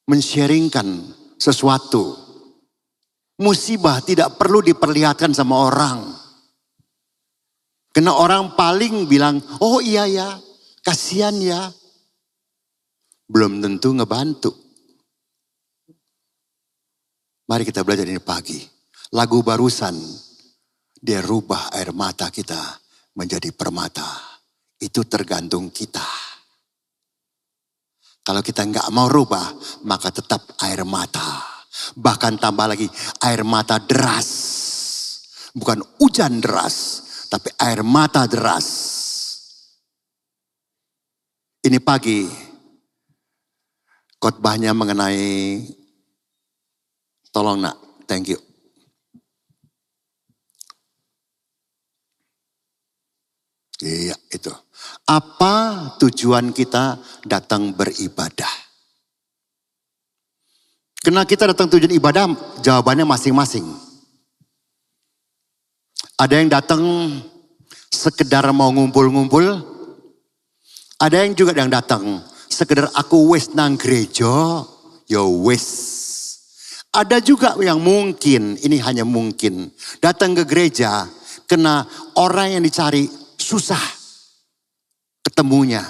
Men-sharingkan sesuatu. Musibah tidak perlu diperlihatkan sama orang. Karena orang paling bilang, oh iya ya, kasihan ya. Belum tentu ngebantu. Mari kita belajar ini pagi. Lagu barusan, dia rubah air mata kita menjadi permata. Itu tergantung kita. Kalau kita nggak mau rubah, maka tetap air mata. Bahkan tambah lagi, air mata deras. Bukan hujan deras, tapi air mata deras. Ini pagi, khotbahnya mengenai, tolong nak, thank you. Iya itu. Apa tujuan kita datang beribadah? Karena kita datang tujuan ibadah, jawabannya masing-masing. Ada yang datang sekedar mau ngumpul-ngumpul. Ada yang juga yang datang sekedar aku wis nang gereja, ya wis. Ada juga yang mungkin, ini hanya mungkin, datang ke gereja karena orang yang dicari susah ketemunya.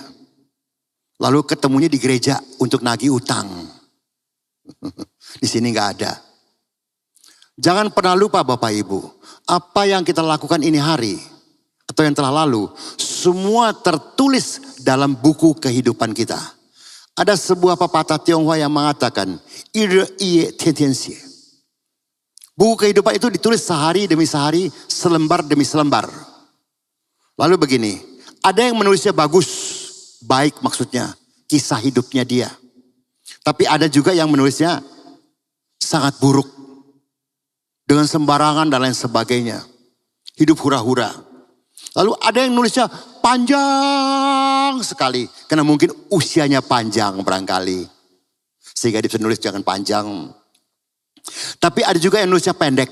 Lalu ketemunya di gereja untuk nagih utang. Di sini nggak ada. Jangan pernah lupa Bapak Ibu, apa yang kita lakukan ini hari atau yang telah lalu, semua tertulis dalam buku kehidupan kita. Ada sebuah pepatah Tionghoa yang mengatakan, buku kehidupan itu ditulis sehari demi sehari, selembar demi selembar. Lalu begini, ada yang menulisnya bagus, baik maksudnya, kisah hidupnya dia. Tapi ada juga yang menulisnya sangat buruk. Dengan sembarangan dan lain sebagainya. Hidup hura-hura. Lalu ada yang nulisnya panjang sekali. Karena mungkin usianya panjang barangkali. Sehingga dia bisa nulis jangan panjang. Tapi ada juga yang nulisnya pendek.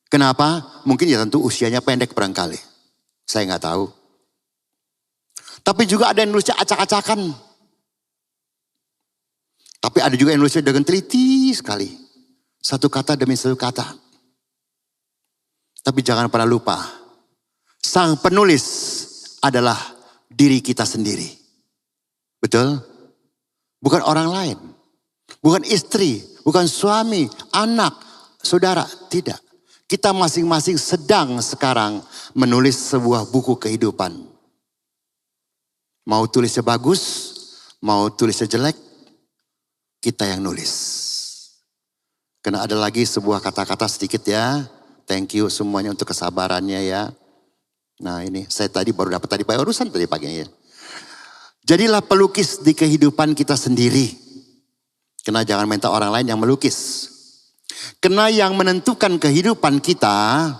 Kenapa? Mungkin ya tentu usianya pendek barangkali. Saya nggak tahu. Tapi juga ada yang nulisnya acak-acakan. Tapi ada juga yang nulisnya dengan teliti sekali. Satu kata demi satu kata. Tapi jangan pernah lupa. Sang penulis adalah diri kita sendiri. Betul? Bukan orang lain. Bukan istri. Bukan suami. Anak. Saudara. Tidak. Kita masing-masing sedang sekarang menulis sebuah buku kehidupan. Mau tulisnya bagus. Mau tulisnya jelek. Kita yang nulis. Karena ada lagi sebuah kata-kata sedikit ya. Thank you semuanya untuk kesabarannya ya. Nah ini saya tadi baru dapat tadi barusan tadi pagi ya. Jadilah pelukis di kehidupan kita sendiri. Karena jangan minta orang lain yang melukis. Karena yang menentukan kehidupan kita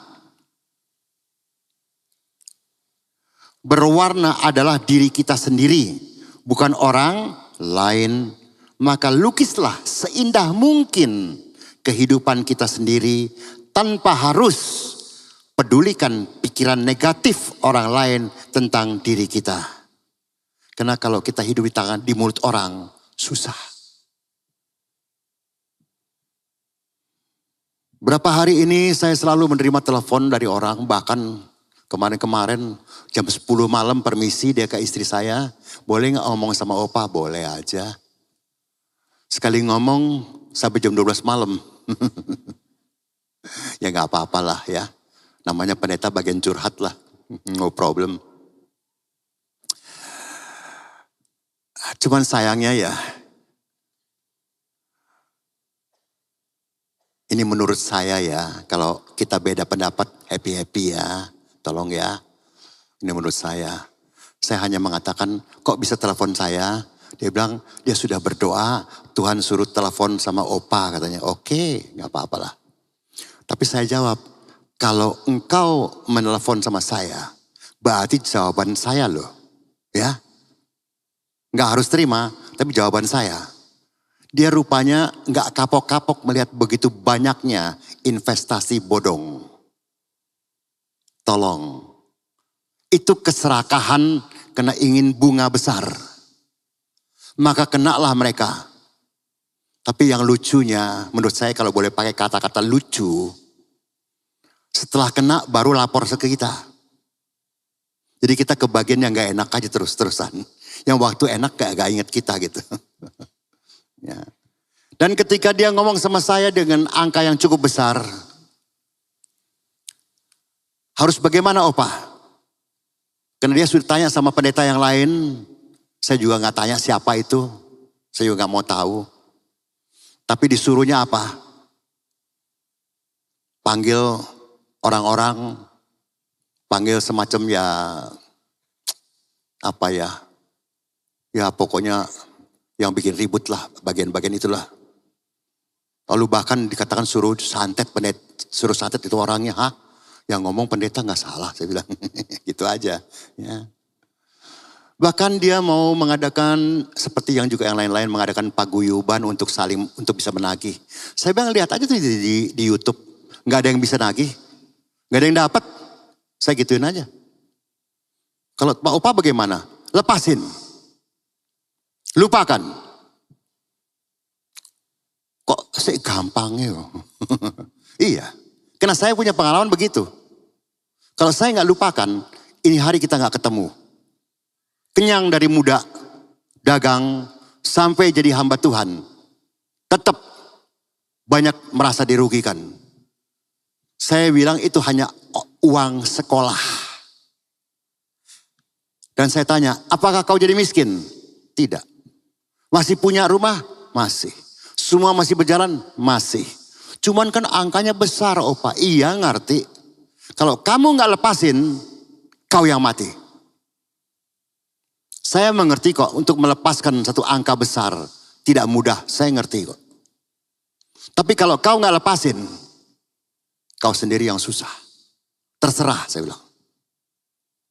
berwarna adalah diri kita sendiri, bukan orang lain. Maka lukislah seindah mungkin kehidupan kita sendiri tanpa harus pedulikan pikiran negatif orang lain tentang diri kita. Karena kalau kita hidup di mulut orang, susah. Berapa hari ini saya selalu menerima telepon dari orang, bahkan kemarin-kemarin jam 10 malam permisi dia ke istri saya. Boleh gak ngomong sama Opa? Boleh aja. Sekali ngomong sampai jam 12 malam. Ya gak apa-apalah ya. Namanya pendeta bagian curhat lah. No problem. Cuman sayangnya ya. Ini menurut saya ya, kalau kita beda pendapat, happy-happy ya. Tolong ya, ini menurut saya. Saya hanya mengatakan, kok bisa telepon saya? Dia bilang, dia sudah berdoa, Tuhan suruh telepon sama Opa katanya. Oke, gak apa-apalah. Tapi saya jawab, kalau engkau menelepon sama saya, berarti jawaban saya loh. Ya, gak harus terima, tapi jawaban saya. Dia rupanya gak kapok-kapok melihat begitu banyaknya investasi bodong. Tolong. Itu keserakahan karena ingin bunga besar. Maka kenalah mereka. Tapi yang lucunya menurut saya kalau boleh pakai kata-kata lucu. Setelah kena baru lapor ke kita. Jadi kita ke bagian yang gak enak aja terus-terusan. Yang waktu enak gak inget kita gitu. Ya. Dan ketika dia ngomong sama saya dengan angka yang cukup besar. Harus bagaimana Opa? Karena dia sudah tanya sama pendeta yang lain. Saya juga gak tanya siapa itu. Saya juga gak mau tahu. Tapi disuruhnya apa? Panggil orang-orang. Panggil semacam ya. Apa ya. Ya pokoknya. Yang bikin ribut lah, bagian-bagian itulah. Lalu bahkan dikatakan suruh santet itu orangnya. Hah? Yang ngomong pendeta gak salah, saya bilang. Gitu aja. Ya. Bahkan dia mau mengadakan, seperti yang juga yang lain-lain, mengadakan paguyuban untuk bisa menagih. Saya bilang lihat aja tuh di YouTube. Gak ada yang bisa nagih. Gak ada yang dapat. Saya gituin aja. Kalau Pak Opa bagaimana? Lepasin. Lupakan. Kok segampangnya? Iya. Karena saya punya pengalaman begitu. Kalau saya gak lupakan, ini hari kita gak ketemu. Kenyang dari muda, dagang, sampai jadi hamba Tuhan. Tetap banyak merasa dirugikan. Saya bilang itu hanya uang sekolah. Dan saya tanya, apakah kau jadi miskin? Tidak. Masih punya rumah? Masih. Semua masih berjalan? Masih. Cuman kan angkanya besar Opa. Iya ngerti. Kalau kamu gak lepasin, kau yang mati. Saya mengerti kok untuk melepaskan satu angka besar. Tidak mudah, saya ngerti kok. Tapi kalau kau gak lepasin, kau sendiri yang susah. Terserah saya bilang.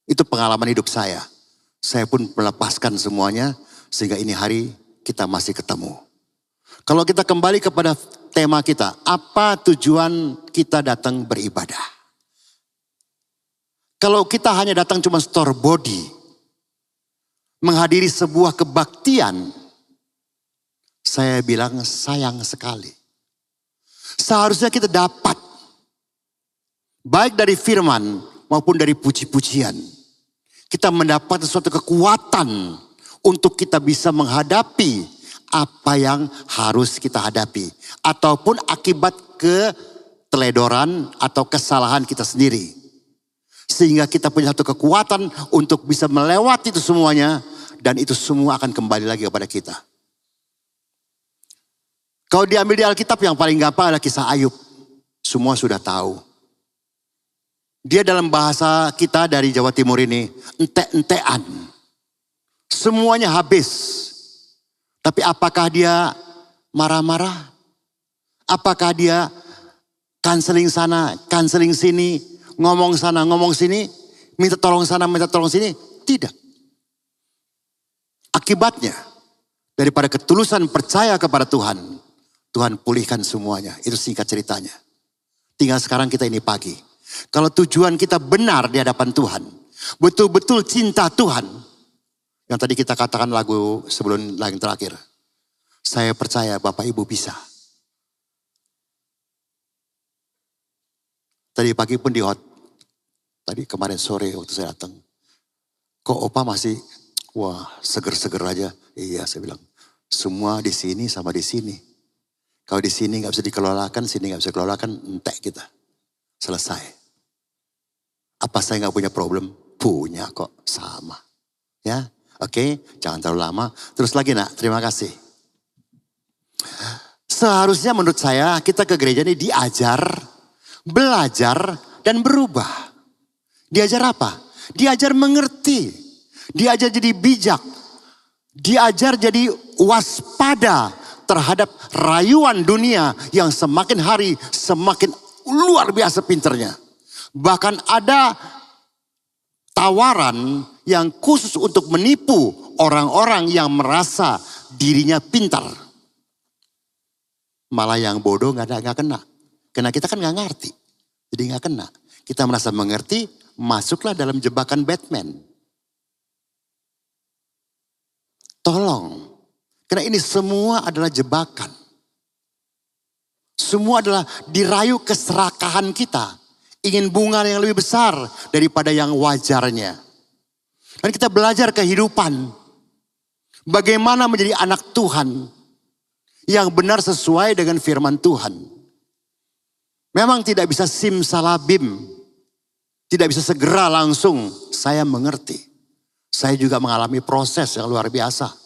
Itu pengalaman hidup saya. Saya pun melepaskan semuanya sehingga ini hari kita masih ketemu. Kalau kita kembali kepada tema kita, apa tujuan kita datang beribadah? Kalau kita hanya datang cuma store body, menghadiri sebuah kebaktian, saya bilang sayang sekali. Seharusnya kita dapat, baik dari firman maupun dari puji-pujian, kita mendapat suatu kekuatan untuk kita bisa menghadapi apa yang harus kita hadapi. Ataupun akibat keteledoran atau kesalahan kita sendiri. Sehingga kita punya satu kekuatan untuk bisa melewati itu semuanya. Dan itu semua akan kembali lagi kepada kita. Kalau diambil di Alkitab yang paling gampang adalah kisah Ayub. Semua sudah tahu. Dia dalam bahasa kita dari Jawa Timur ini, entek-entekan. Semuanya habis. Tapi apakah dia marah-marah? Apakah dia kanseling sana, kanseling sini, ngomong sana, ngomong sini, minta tolong sana, minta tolong sini? Tidak. Akibatnya, daripada ketulusan percaya kepada Tuhan, Tuhan pulihkan semuanya. Itu singkat ceritanya. Tinggal sekarang kita ini pagi. Kalau tujuan kita benar di hadapan Tuhan, betul-betul cinta Tuhan, yang tadi kita katakan lagu sebelum lagu terakhir, saya percaya Bapak Ibu bisa. Tadi pagi pun tadi kemarin sore waktu saya datang, kok Opa masih, wah seger-seger aja. Iya saya bilang, semua di sini sama di sini. Kalau di sini nggak bisa dikelolakan, sini nggak bisa dikelolakan, entek kita. Selesai. Apa saya nggak punya problem? Punya kok, sama. Ya, oke, jangan terlalu lama. Terus lagi nak, terima kasih. Seharusnya menurut saya kita ke gereja ini diajar, belajar, dan berubah. Diajar apa? Diajar mengerti. Diajar jadi bijak. Diajar jadi waspada terhadap rayuan dunia yang semakin hari semakin luar biasa pinternya. Bahkan ada tawaran yang khusus untuk menipu orang-orang yang merasa dirinya pintar. Malah yang bodoh nggak kena. Karena kita kan nggak ngerti. Jadi nggak kena. Kita merasa mengerti, masuklah dalam jebakan Batman. Tolong. Karena ini semua adalah jebakan. Semua adalah dirayu keserakahan kita. Ingin bunga yang lebih besar daripada yang wajarnya. Dan kita belajar kehidupan. Bagaimana menjadi anak Tuhan. Yang benar sesuai dengan firman Tuhan. Memang tidak bisa simsalabim. Tidak bisa segera langsung. Saya mengerti. Saya juga mengalami proses yang luar biasa.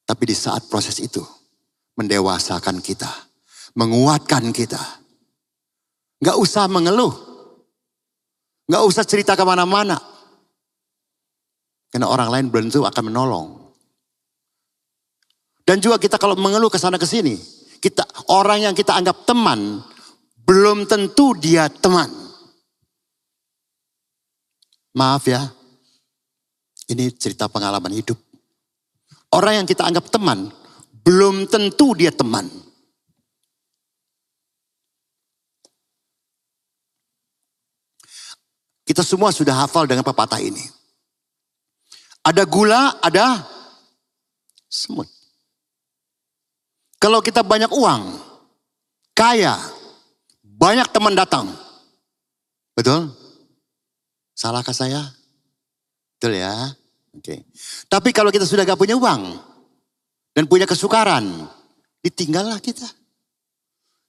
Tapi di saat proses itu. Mendewasakan kita. Menguatkan kita. Gak usah mengeluh. Gak usah cerita kemana-mana. Karena orang lain belum tentu akan menolong. Dan juga kita kalau mengeluh ke sana ke sini. Orang yang kita anggap teman. Belum tentu dia teman. Maaf ya. Ini cerita pengalaman hidup. Orang yang kita anggap teman. Belum tentu dia teman. Kita semua sudah hafal dengan pepatah ini. Ada gula, ada semut. Kalau kita banyak uang, kaya, banyak teman datang. Betul? Salahkah saya? Betul ya? Oke. Tapi kalau kita sudah gak punya uang dan punya kesukaran, ditinggallah kita.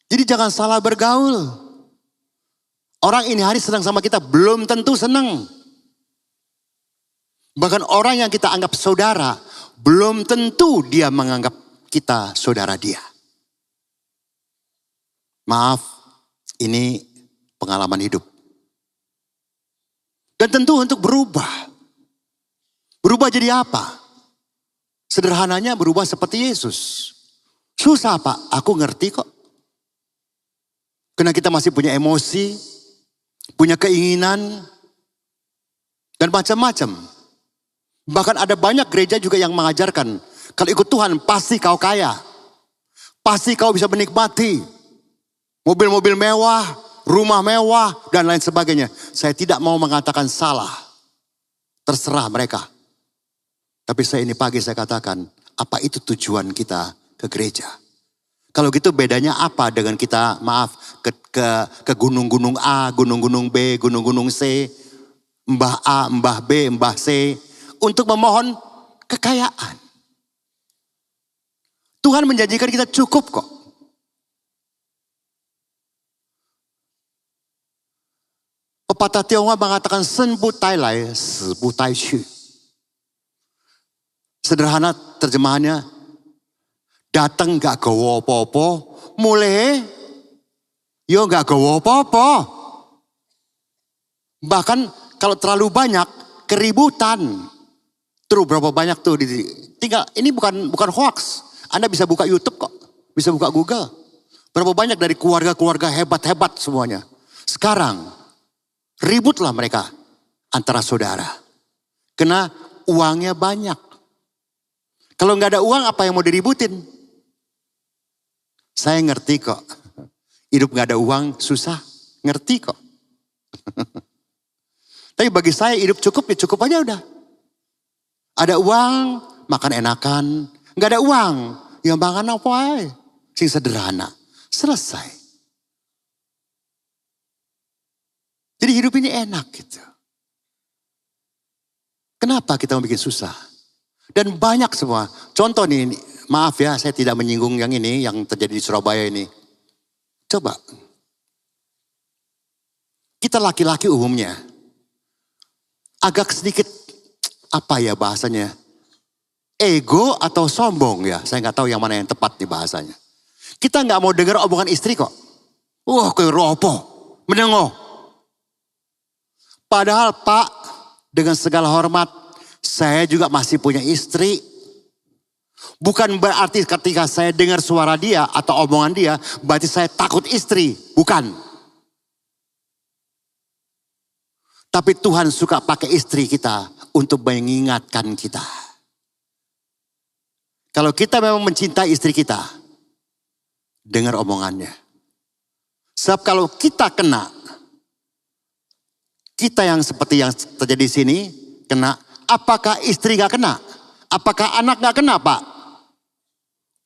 Jadi jangan salah bergaul. Orang ini hari senang sama kita belum tentu senang. Bahkan orang yang kita anggap saudara belum tentu dia menganggap kita saudara dia. Maaf, ini pengalaman hidup. Dan tentu untuk berubah. Berubah jadi apa? Sederhananya berubah seperti Yesus. Susah Pak, aku ngerti kok. Karena kita masih punya emosi. Punya keinginan. Dan macam-macam. Bahkan ada banyak gereja juga yang mengajarkan. Kalau ikut Tuhan pasti kau kaya. Pasti kau bisa menikmati. Mobil-mobil mewah. Rumah mewah. Dan lain sebagainya. Saya tidak mau mengatakan salah. Terserah mereka. Tapi saya ini pagi saya katakan. Apa itu tujuan kita ke gereja? Kalau gitu bedanya apa dengan kita ke gunung-gunung A, gunung-gunung B, gunung-gunung C, mbah A, mbah B, mbah C, untuk memohon kekayaan. Tuhan menjanjikan kita cukup kok. Pepatah Tionghoa mengatakan sen bu tai lai, si bu tai qu. Sederhana terjemahannya, Datang gak gawa apa-apa, mulai yo gak gawa apa-apa. Bahkan kalau terlalu banyak keributan. Terus berapa banyak tuh tinggal ini bukan hoax. Anda bisa buka YouTube kok, bisa buka Google. Berapa banyak dari keluarga-keluarga hebat-hebat semuanya. Sekarang ributlah mereka antara saudara. Karena uangnya banyak. Kalau nggak ada uang apa yang mau diributin? Saya ngerti kok. Hidup nggak ada uang susah. Ngerti kok. Tapi bagi saya hidup cukup ya cukup aja udah. Ada uang, makan enakan. Nggak ada uang, ya makan apa aja. Sing sederhana. Selesai. Jadi hidup ini enak gitu. Kenapa kita mau bikin susah? Dan banyak semua. Contoh nih, maaf ya saya tidak menyinggung yang ini, yang terjadi di Surabaya ini. Coba. Kita laki-laki umumnya. Agak sedikit, apa ya bahasanya? Ego atau sombong ya. Saya nggak tahu yang mana yang tepat nih bahasanya. Kita nggak mau dengar omongan istri kok. Wah kayak ropo. Menengok. Padahal Pak, dengan segala hormat, saya juga masih punya istri. Bukan berarti ketika saya dengar suara dia atau omongan dia, berarti saya takut istri. Bukan. Tapi Tuhan suka pakai istri kita untuk mengingatkan kita. Kalau kita memang mencintai istri kita, dengar omongannya. Sebab kalau kita kena, kita yang seperti yang terjadi di sini, kena. Apakah istri gak kena? Apakah anak gak kena Pak?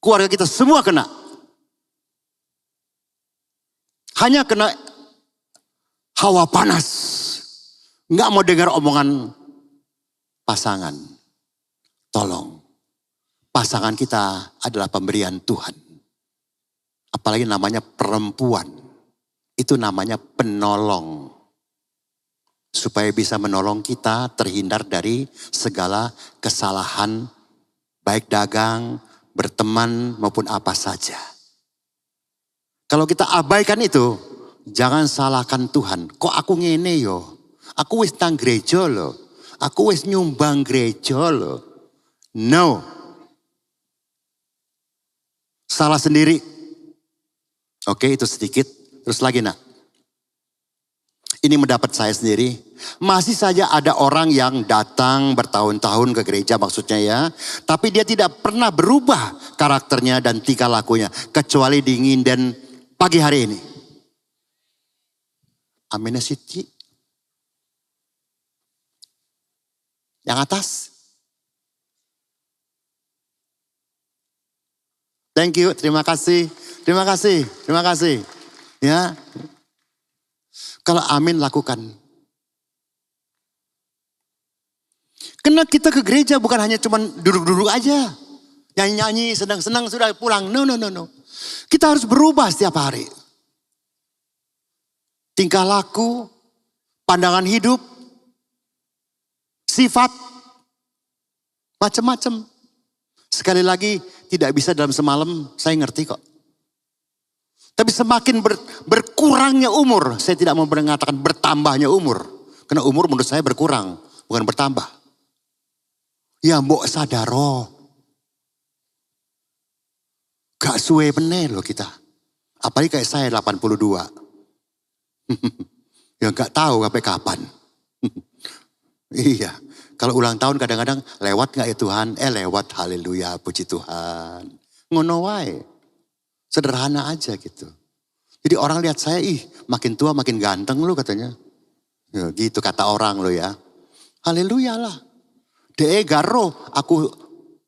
Keluarga kita semua kena. Hanya kena hawa panas. Nggak mau dengar omongan pasangan. Tolong. Pasangan kita adalah pemberian Tuhan. Apalagi namanya perempuan. Itu namanya penolong. Supaya bisa menolong kita terhindar dari segala kesalahan. Baik dagang, berteman maupun apa saja. Kalau kita abaikan itu, jangan salahkan Tuhan. Kok aku ngene yo? Aku wis nang gereja loh. Aku wis nyumbang gereja loh. No. Salah sendiri. Oke, itu sedikit. Terus lagi nak. Ini mendapat saya sendiri. Masih saja ada orang yang datang bertahun-tahun ke gereja maksudnya ya. Tapi dia tidak pernah berubah karakternya dan tingkah lakunya. Kecuali di nginden pagi hari ini. Amin Siti. Yang atas. Thank you, terima kasih. Terima kasih, terima kasih. Ya. Kalau amin lakukan. Karena kita ke gereja bukan hanya cuman duduk-duduk aja. Nyanyi-nyanyi, senang-senang sudah pulang. No. Kita harus berubah setiap hari. Tingkah laku, pandangan hidup, sifat, macam-macam. Sekali lagi tidak bisa dalam semalam, saya ngerti kok. Tapi semakin berkurangnya umur, saya tidak mau mengatakan bertambahnya umur. Karena umur menurut saya berkurang, bukan bertambah. Ya mbok sadaro. Gak suwe bener loh kita. Apalagi kayak saya 82. Ya gak tahu sampai kapan. Iya. Kalau ulang tahun kadang-kadang lewat gak ya Tuhan? Lewat, haleluya, puji Tuhan. Ngono wae. Sederhana aja gitu. Jadi orang lihat saya, makin tua makin ganteng lo katanya. Ya, gitu kata orang lo ya. Haleluya lah. Dee garo aku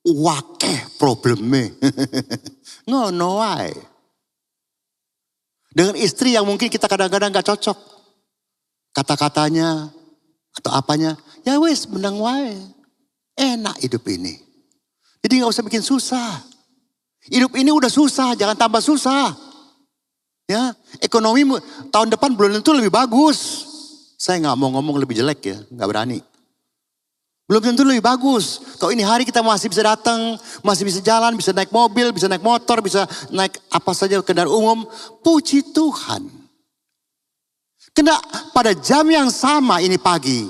wakeh probleme. Ngono wae. Dengan istri yang mungkin kita kadang-kadang gak cocok. Kata-katanya atau apanya. Ya wes menang wae. Enak hidup ini. Jadi gak usah bikin susah. Hidup ini udah susah, jangan tambah susah. Ya, ekonomi tahun depan belum tentu lebih bagus. Saya nggak mau ngomong lebih jelek ya, nggak berani. Belum tentu lebih bagus. Kalau ini hari kita masih bisa datang, masih bisa jalan, bisa naik mobil, bisa naik motor, bisa naik apa saja kendaraan umum. Puji Tuhan. Karena pada jam yang sama ini pagi,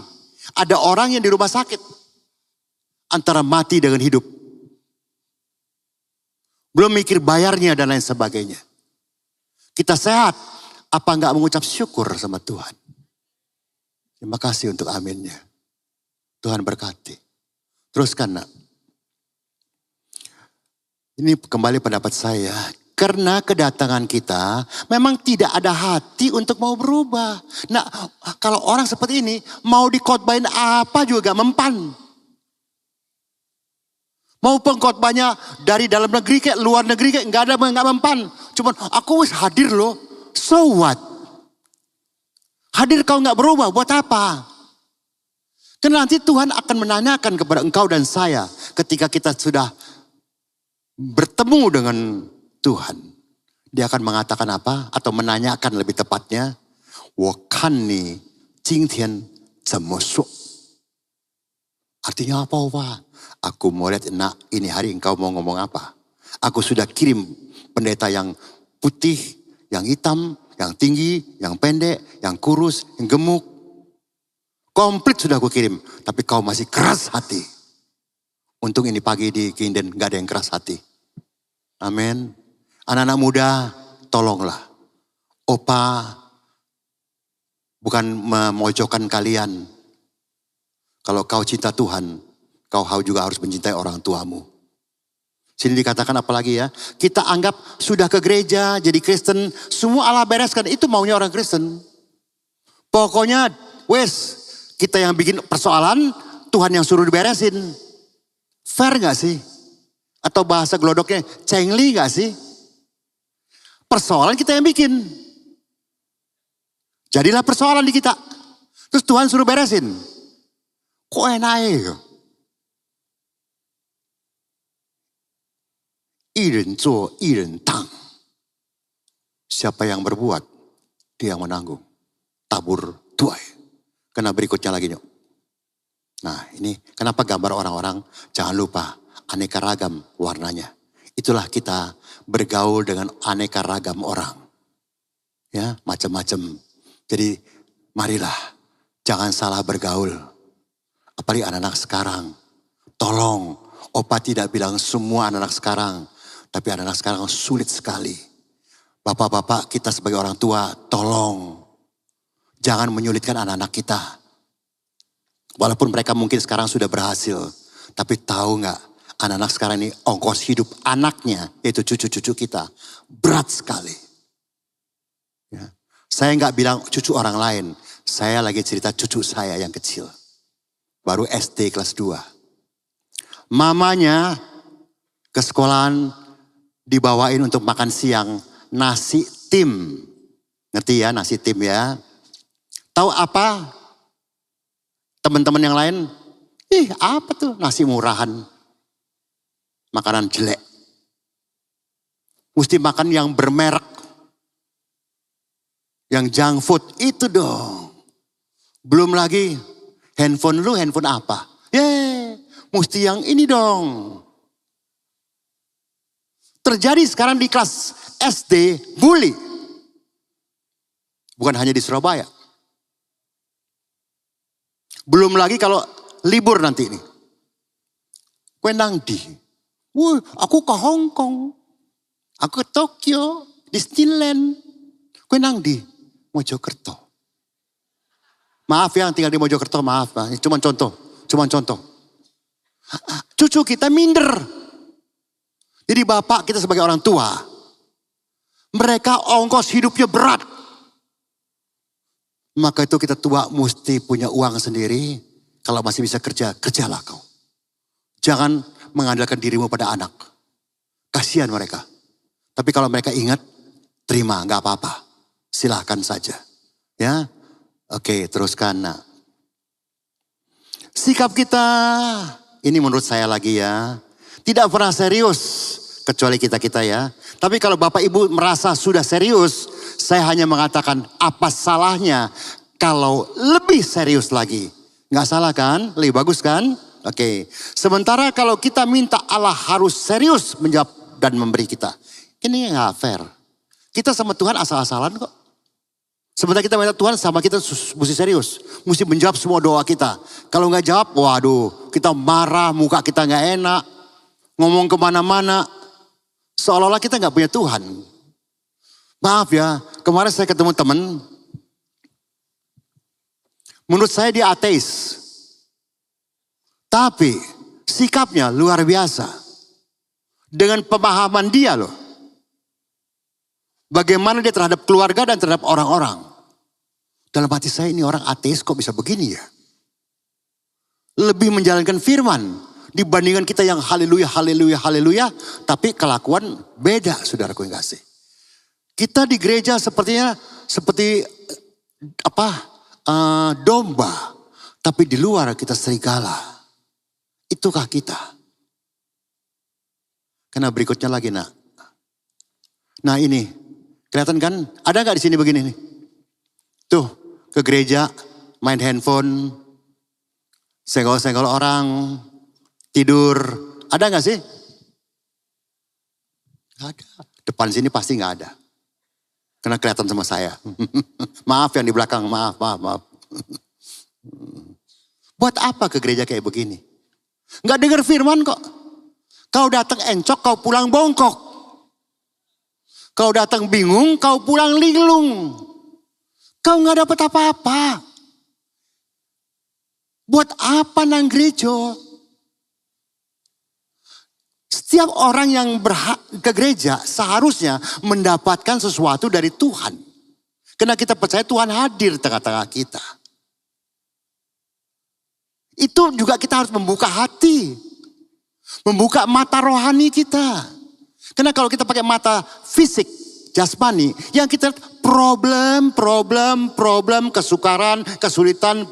ada orang yang di rumah sakit. Antara mati dengan hidup. Belum mikir bayarnya dan lain sebagainya. Kita sehat, apa enggak mengucap syukur sama Tuhan? Terima kasih untuk aminnya. Tuhan berkati. Teruskan nak. Ini kembali pendapat saya. Karena kedatangan kita memang tidak ada hati untuk mau berubah. Nah kalau orang seperti ini mau dikhotbahin apa juga mempan. Mau pengkhotbahnya dari dalam negeri kayak luar negeri kayak nggak mempan. Cuman aku wis hadir loh. So what? Hadir kau nggak berubah buat apa? Karena nanti Tuhan akan menanyakan kepada engkau dan saya ketika kita sudah bertemu dengan Tuhan. Dia akan mengatakan apa? Atau menanyakan lebih tepatnya. 我看你今天怎么说? Artinya apa Pak? Aku mau lihat nak ini hari engkau mau ngomong apa. Aku sudah kirim pendeta yang putih, yang hitam, yang tinggi, yang pendek, yang kurus, yang gemuk. Komplit sudah aku kirim. Tapi kau masih keras hati. Untung ini pagi di Kinden gak ada yang keras hati. Amin. Anak-anak muda tolonglah. Opa bukan memojokkan kalian. Kalau kau cinta Tuhan, kau juga harus mencintai orang tuamu. Sini dikatakan apalagi ya. Kita anggap sudah ke gereja, jadi Kristen. Semua Allah bereskan. Itu maunya orang Kristen. Pokoknya wes. Kita yang bikin persoalan, Tuhan yang suruh diberesin. Fair gak sih? Atau bahasa gelodoknya, cengli gak sih? Persoalan kita yang bikin. Jadilah persoalan di kita. Terus Tuhan suruh beresin. Kok enak ya? Iren zuo, iren tang. Siapa yang berbuat, dia yang menanggung. Tabur tuai. Karena berikutnya lagi nyok. Nah ini kenapa gambar orang-orang jangan lupa aneka ragam warnanya. Itulah kita bergaul dengan aneka ragam orang. Ya macam-macam. Jadi marilah jangan salah bergaul. Apalagi anak-anak sekarang. Tolong Opa tidak bilang semua anak-anak sekarang. Tapi anak-anak sekarang sulit sekali. Bapak-bapak kita sebagai orang tua tolong. Jangan menyulitkan anak-anak kita. Walaupun mereka mungkin sekarang sudah berhasil. Tapi tahu gak anak-anak sekarang ini ongkos hidup anaknya. Yaitu cucu-cucu kita. Berat sekali. Ya. Saya gak bilang cucu orang lain. Saya lagi cerita cucu saya yang kecil. Baru SD kelas 2. Mamanya ke sekolahan dibawain untuk makan siang. Nasi tim. Ngerti ya nasi tim ya. Tahu apa? Teman-teman yang lain, apa tuh nasi murahan. Makanan jelek. Mesti makan yang bermerek. Yang junk food, itu dong. Belum lagi, handphone lu handphone apa? Mesti yang ini dong. Terjadi sekarang di kelas SD, bully. Bukan hanya di Surabaya. Belum lagi kalau libur nanti ini. Kue nang di. Aku ke Hong Kong. Aku ke Tokyo. Disneyland. Kue nang di. Mojokerto. Maaf ya yang tinggal di Mojokerto. Maaf. Cuma contoh. Cucu kita minder. Jadi bapak kita sebagai orang tua. Mereka ongkos hidupnya berat. Maka itu kita tua mesti punya uang sendiri. Kalau masih bisa kerja, kerjalah kau. Jangan mengandalkan dirimu pada anak. Kasihan mereka. Tapi kalau mereka ingat, terima, gak apa-apa. Silahkan saja. Ya, oke, teruskan. Nah. Sikap kita, ini menurut saya lagi ya. Tidak pernah serius, kecuali kita-kita ya. Tapi kalau Bapak Ibu merasa sudah serius, saya hanya mengatakan apa salahnya kalau lebih serius lagi. Nggak salah kan? Lebih bagus kan? Oke. Sementara kalau kita minta Allah harus serius menjawab dan memberi kita. Ini nggak fair. Kita sama Tuhan asal-asalan kok. Sementara kita minta Tuhan sama kita mesti serius. Mesti menjawab semua doa kita. Kalau nggak jawab, waduh kita marah, muka kita nggak enak. Ngomong kemana-mana. Seolah-olah kita nggak punya Tuhan. Maaf ya, kemarin saya ketemu teman. Menurut saya dia ateis. Tapi sikapnya luar biasa. Dengan pemahaman dia loh. Bagaimana dia terhadap keluarga dan terhadap orang-orang. Dalam hati saya ini orang ateis kok bisa begini ya. Lebih menjalankan firman. Dibandingkan kita yang haleluya, haleluya, haleluya. Tapi kelakuan beda saudaraku yang kasih. Kita di gereja sepertinya seperti domba. Tapi di luar kita serigala. Itukah kita? Karena berikutnya lagi nak. Nah ini. Kelihatan kan? Ada gak di sini begini nih? Tuh ke gereja. Main handphone. Senggol-senggol orang. Tidur. Ada gak sih? Gak ada. Depan sini pasti gak ada. Karena kelihatan sama saya. Maaf yang di belakang. Maaf. Buat apa ke gereja kayak begini? Gak dengar firman kok. Kau datang encok, kau pulang bongkok. Kau datang bingung, kau pulang linglung. Kau gak dapat apa-apa. Buat apa nang gereja? Setiap orang yang ke gereja seharusnya mendapatkan sesuatu dari Tuhan. Karena kita percaya Tuhan hadir di tengah-tengah kita. Itu juga kita harus membuka hati. Membuka mata rohani kita. Karena kalau kita pakai mata fisik, jasmani, yang kita lihat problem, kesukaran, kesulitan,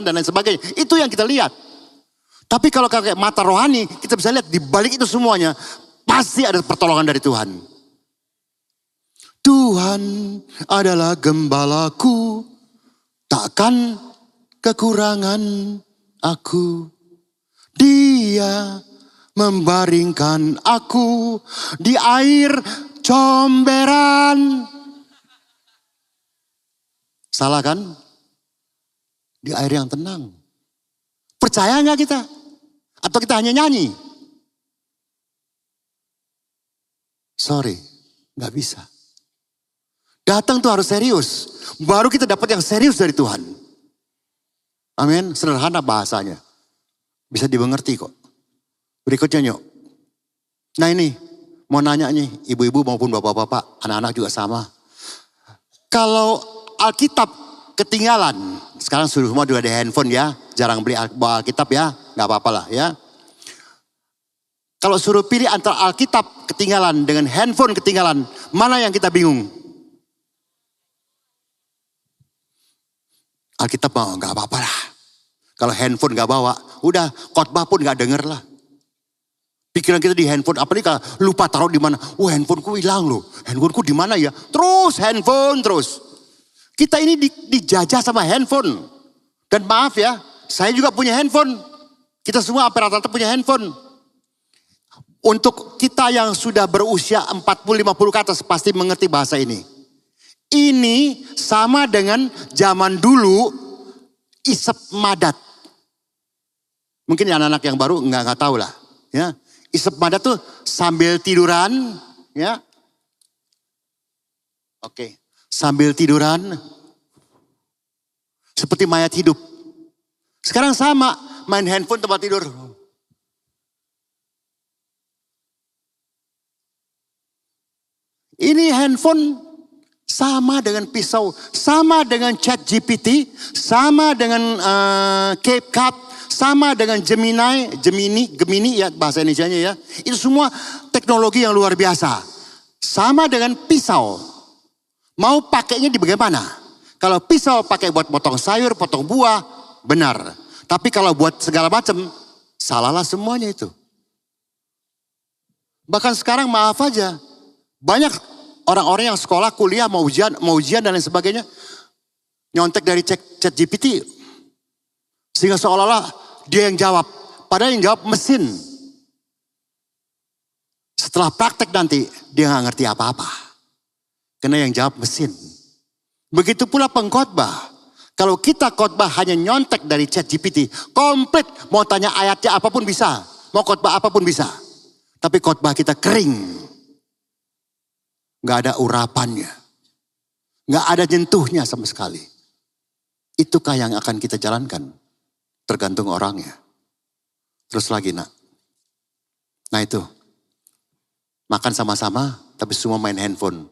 dan lain sebagainya. Itu yang kita lihat. Tapi kalau pakai mata rohani, kita bisa lihat di balik itu semuanya, pasti ada pertolongan dari Tuhan. Tuhan adalah gembalaku, takkan kekurangan aku. Dia membaringkan aku di air comberan. Salah kan? Di air yang tenang. Percaya nggak kita? Atau kita hanya nyanyi? Sorry, nggak bisa. Datang tuh harus serius. Baru kita dapat yang serius dari Tuhan. Amin. Sederhana bahasanya. Bisa dimengerti kok. Berikutnya nyok. Nah ini, mau nanya nih, ibu-ibu maupun bapak-bapak, anak-anak juga sama. Kalau Alkitab ketinggalan, sekarang sudah semua juga ada handphone ya, jarang beli Alkitab ya, nggak apa-apa lah ya. Kalau suruh pilih antara Alkitab ketinggalan dengan handphone ketinggalan, mana yang kita bingung? Alkitab mau nggak apa-apa lah. Kalau handphone nggak bawa, udah khotbah pun nggak denger lah. Pikiran kita di handphone, apalagi kalau lupa taruh di mana. Handphoneku hilang loh. Handphoneku di mana ya? Terus handphone terus. Kita ini dijajah sama handphone. Dan maaf ya, saya juga punya handphone. Kita semua rata-rata punya handphone. Untuk kita yang sudah berusia 40-50 ke atas pasti mengerti bahasa ini. Ini sama dengan zaman dulu isep madat. Mungkin anak-anak yang baru nggak tahu lah. Ya. Isep madat tuh sambil tiduran, ya. Oke, sambil tiduran. Seperti mayat hidup. Sekarang sama, main handphone tempat tidur. Ini handphone sama dengan pisau, sama dengan ChatGPT, sama dengan CapCut. Sama dengan Gemini ya bahasa Indonesianya ya. Itu semua teknologi yang luar biasa. Sama dengan pisau. Mau pakainya di bagaimana? Kalau pisau pakai buat potong sayur, potong buah, benar. Tapi kalau buat segala macam, salahlah semuanya itu. Bahkan sekarang maaf aja. Banyak orang-orang yang sekolah, kuliah, mau ujian dan lain sebagainya. Nyontek dari ChatGPT. Sehingga seolah-olah dia yang jawab. Padahal yang jawab mesin. Setelah praktek nanti dia nggak ngerti apa-apa. Karena yang jawab mesin. Begitu pula pengkhotbah. Kalau kita khotbah hanya nyontek dari ChatGPT, komplit mau tanya ayatnya apapun bisa, mau khotbah apapun bisa. Tapi khotbah kita kering. Nggak ada urapannya. Nggak ada nyentuhnya sama sekali. Itukah yang akan kita jalankan? Tergantung orangnya. Terus lagi nak. Nah itu. Makan sama-sama tapi semua main handphone.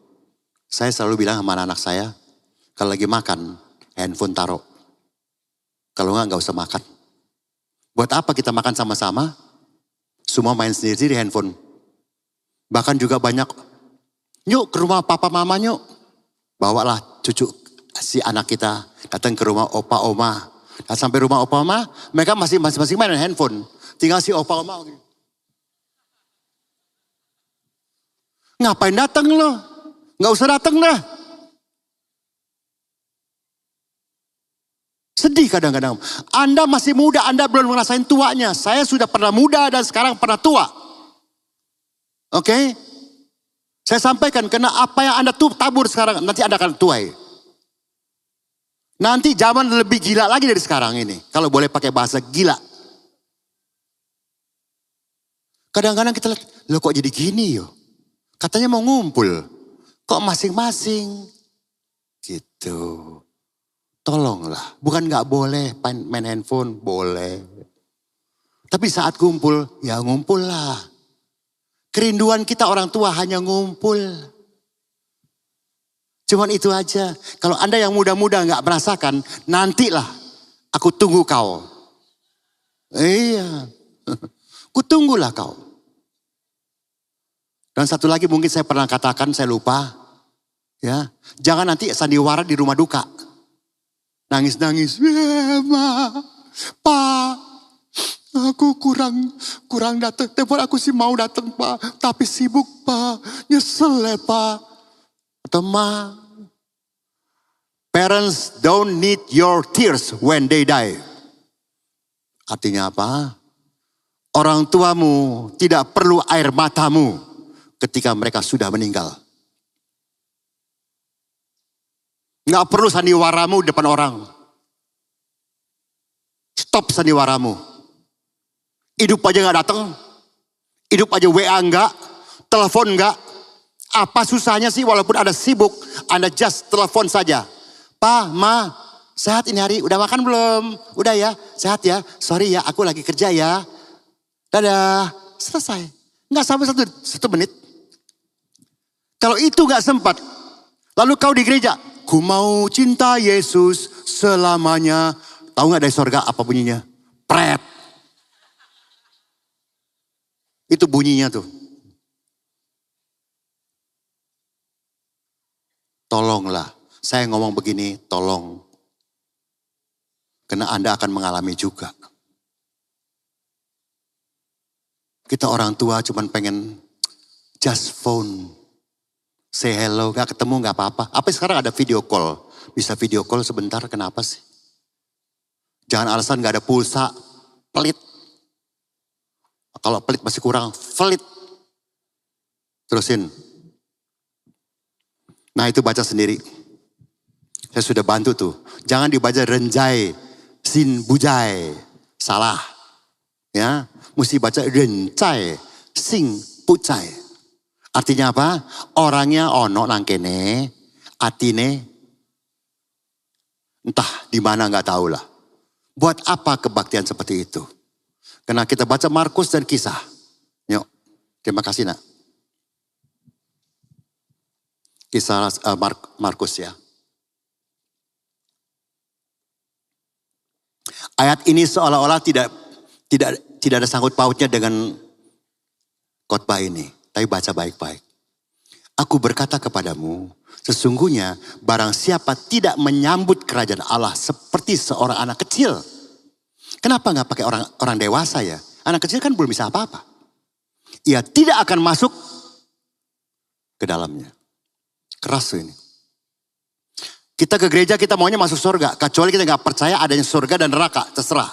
Saya selalu bilang sama anak saya. Kalau lagi makan handphone taruh. Kalau nggak usah makan. Buat apa kita makan sama-sama? Semua main sendiri di handphone. Bahkan juga banyak. Yuk ke rumah papa mama yuk. Bawalah cucu si anak kita datang ke rumah opa oma. Dan sampai rumah opa oma, mereka masing-masing main handphone. Tinggal si opa oma. Ngapain datang lo? Nggak usah datang dah. Sedih kadang-kadang. Anda masih muda, Anda belum ngerasain tuanya. Saya sudah pernah muda dan sekarang pernah tua. Oke? Saya sampaikan karena apa yang Anda tabur sekarang, nanti Anda akan tuai. Nanti zaman lebih gila lagi dari sekarang ini. Kalau boleh pakai bahasa gila. Kadang-kadang kita lihat, loh kok jadi gini yo? Katanya mau ngumpul. Kok masing-masing? Gitu. Tolonglah. Bukan gak boleh main handphone. Boleh. Tapi saat ngumpul, ya ngumpul lah. Kerinduan kita orang tua hanya ngumpul. Cuman itu aja. Kalau Anda yang muda-muda gak merasakan, nantilah aku tunggu kau. Iya. Kutunggulah kau. Dan satu lagi mungkin saya pernah katakan, saya lupa. Ya, jangan nanti sandiwara di rumah duka. Nangis-nangis. Ma, Pak, aku kurang datang. Telepon aku sih mau datang Pak. Tapi sibuk Pak. Nyesel ya Pak. Atau Ma, parents don't need your tears when they die. Artinya apa? Orang tuamu tidak perlu air matamu ketika mereka sudah meninggal. Nggak perlu sandiwaramu depan orang. Stop sandiwaramu. Hidup aja nggak datang. Hidup aja WA nggak. Telepon nggak. Apa susahnya sih walaupun ada sibuk. Anda just telepon saja. Pa, Ma, sehat ini hari? Udah makan belum? Udah ya? Sehat ya? Sorry ya, aku lagi kerja ya. Dadah. Selesai. Nggak sampai satu menit. Kalau itu nggak sempat. Lalu kau di gereja. Ku mau cinta Yesus selamanya. Tahu nggak dari sorga apa bunyinya? Pret. Itu bunyinya tuh. Tolonglah. Saya ngomong begini, tolong. Karena Anda akan mengalami juga. Kita orang tua cuman pengen just phone. Say hello, gak ketemu gak apa-apa. Apa sekarang ada video call? Bisa video call sebentar, kenapa sih? Jangan alasan gak ada pulsa, pelit. Kalau pelit masih kurang, pelit. Terusin. Nah itu baca sendiri. Saya sudah bantu tuh. Jangan dibaca renjai, sin bujai. Salah. Ya, mesti baca rencai, sing pucai. Artinya apa? Orangnya ono nangkene, atine entah di mana nggak tahu lah. Buat apa kebaktian seperti itu? Karena kita baca Markus dan Kisah. Yuk, terima kasih nak. Kisah Markus ya. Ayat ini seolah-olah tidak ada sangkut pautnya dengan khotbah ini. Tapi baca baik-baik. Aku berkata kepadamu, sesungguhnya barang siapa tidak menyambut kerajaan Allah seperti seorang anak kecil. Kenapa nggak pakai orang dewasa ya? Anak kecil kan belum bisa apa-apa. Ia tidak akan masuk ke dalamnya. Keras ini. Kita ke gereja kita maunya masuk surga. Kecuali kita nggak percaya adanya surga dan neraka. Terserah.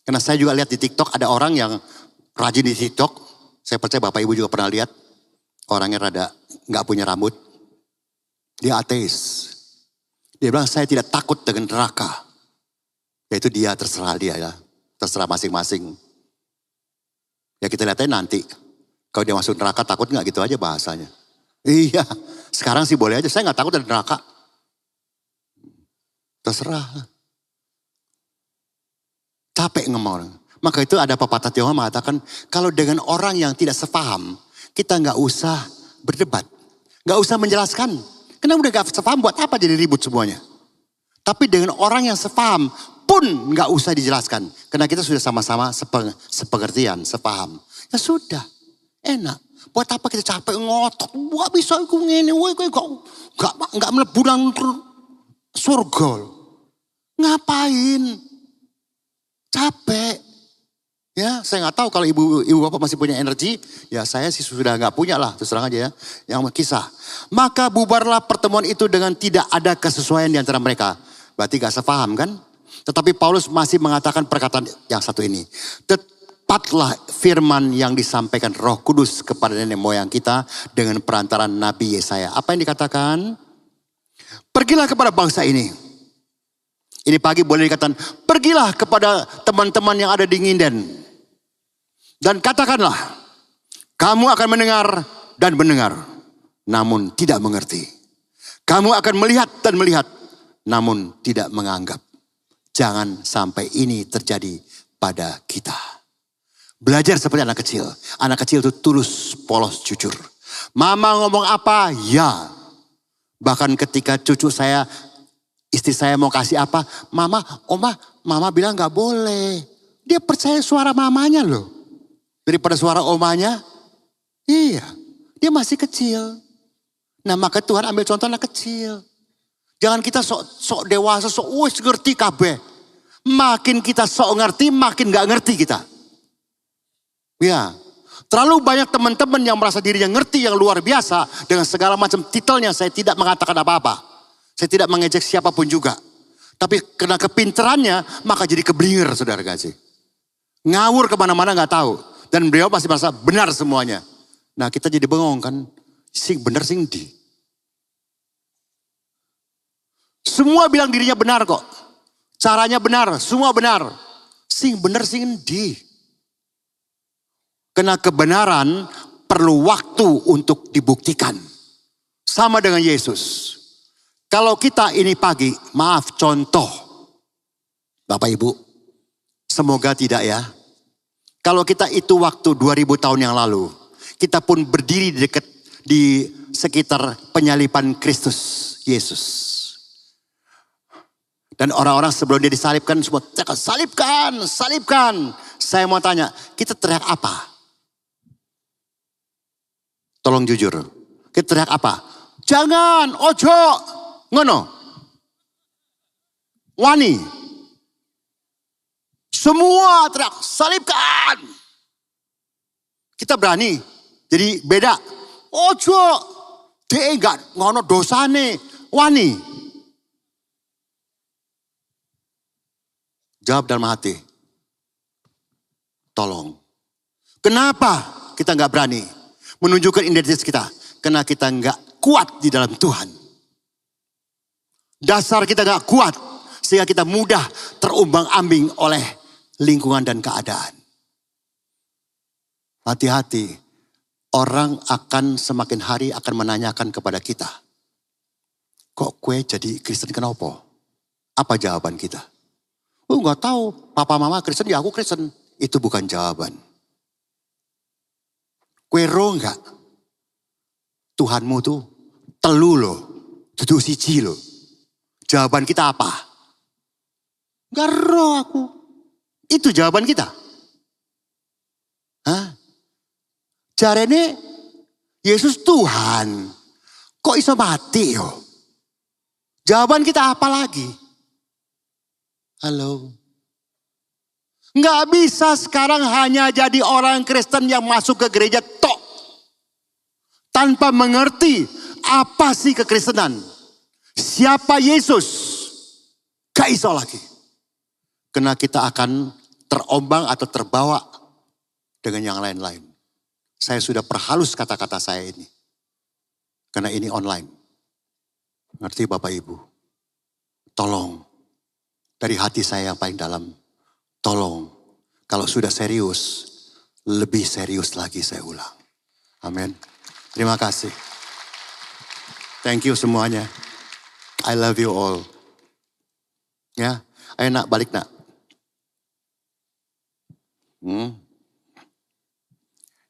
Karena saya juga lihat di TikTok ada orang yang rajin di TikTok. Saya percaya Bapak Ibu juga pernah lihat. Orangnya rada gak punya rambut. Dia ateis. Dia bilang saya tidak takut dengan neraka. Yaitu dia, terserah dia ya. Terserah masing-masing. Ya kita lihatnya nanti. Kalau dia masuk neraka takut gak, gitu aja bahasanya. Iya, sekarang sih boleh aja. Saya gak takut dengan neraka. Terserah. Capek ngomong. Maka itu ada pepatah Tionghoa mengatakan, kalau dengan orang yang tidak sepaham, kita gak usah berdebat. Gak usah menjelaskan. Karena udah gak sepaham, buat apa jadi ribut semuanya. Tapi dengan orang yang sepaham pun gak usah dijelaskan. Karena kita sudah sama-sama sepengertian, sepaham. Ya sudah, enak. Buat apa kita capek ngotot. Gak bisa aku ngene, gak melebu nang surga. Ngapain? Capek. Ya, saya nggak tahu kalau ibu bapak masih punya energi, ya saya sih sudah nggak punya lah, terus terang aja ya. Yang kisah. Maka bubarlah pertemuan itu dengan tidak ada kesesuaian di antara mereka. Berarti gak sepaham kan? Tetapi Paulus masih mengatakan perkataan yang satu ini. Tepatlah firman yang disampaikan Roh Kudus kepada nenek moyang kita dengan perantaran Nabi Yesaya. Apa yang dikatakan? Pergilah kepada bangsa ini. Ini pagi boleh dikatakan, pergilah kepada teman-teman yang ada di Nginden. Dan katakanlah, kamu akan mendengar dan mendengar, namun tidak mengerti. Kamu akan melihat dan melihat, namun tidak menganggap. Jangan sampai ini terjadi pada kita. Belajar seperti anak kecil. Anak kecil itu tulus, polos, jujur. Mama ngomong apa? Ya. Bahkan ketika cucu saya, istri saya mau kasih apa, mama, oma, mama bilang gak boleh. Dia percaya suara mamanya loh. Daripada suara omanya. Iya, dia masih kecil. Nah maka Tuhan ambil contoh anak kecil. Jangan kita sok dewasa, sok ngerti kabeh. Makin kita sok ngerti, makin gak ngerti kita. Ya, terlalu banyak teman-teman yang merasa dirinya ngerti yang luar biasa. Dengan segala macam titelnya saya tidak mengatakan apa-apa. Saya tidak mengejek siapapun juga. Tapi karena kepinterannya, maka jadi keblinger saudara kasih. Ngawur kemana-mana gak tahu. Dan beliau pasti merasa benar semuanya. Nah kita jadi bengong kan. Sing benar sing di. Semua bilang dirinya benar kok. Caranya benar, semua benar. Sing benar sing di. Karena kebenaran perlu waktu untuk dibuktikan. Sama dengan Yesus. Kalau kita ini pagi, maaf contoh. Bapak Ibu, semoga tidak ya. Kalau kita itu waktu 2000 tahun yang lalu. Kita pun berdiri di sekitar penyaliban Kristus Yesus. Dan orang-orang sebelum dia disalibkan semua teriak, salibkan, salibkan. Saya mau tanya, kita teriak apa? Tolong jujur. Kita teriak apa? Jangan, ojo, ngono. Wani. Semua teriak, salibkan. Kita berani. Jadi beda. Ojo, dia enggak ngono dosane. Wani. Jawab dalam hati. Tolong. Kenapa kita enggak berani menunjukkan identitas kita? Karena kita enggak kuat di dalam Tuhan. Dasar kita enggak kuat. Sehingga kita mudah terumbang-ambing oleh lingkungan dan keadaan. Hati-hati. Orang akan semakin hari akan menanyakan kepada kita. Kok kue jadi Kristen kenapa? Apa jawaban kita? Oh gak tahu. Papa mama Kristen ya aku Kristen. Itu bukan jawaban. Kue roh gak? Tuhanmu tuh telu loh. Duduk siji loh. Jawaban kita apa? Gak roh aku. Itu jawaban kita. Hah? Jarene Yesus Tuhan. Kok iso mati yo? Jawaban kita apa lagi? Halo. Nggak bisa sekarang hanya jadi orang Kristen yang masuk ke gereja tok. Tanpa mengerti apa sih kekristenan. Siapa Yesus? Gak iso lagi. Karena kita akan terombang atau terbawa dengan yang lain-lain. Saya sudah perhalus kata-kata saya ini. Karena ini online. Ngerti Bapak Ibu? Tolong, dari hati saya yang paling dalam, tolong, kalau sudah serius, lebih serius lagi saya ulang. Amin. Terima kasih. Thank you semuanya. I love you all. Ya, ayo nak, balik nak.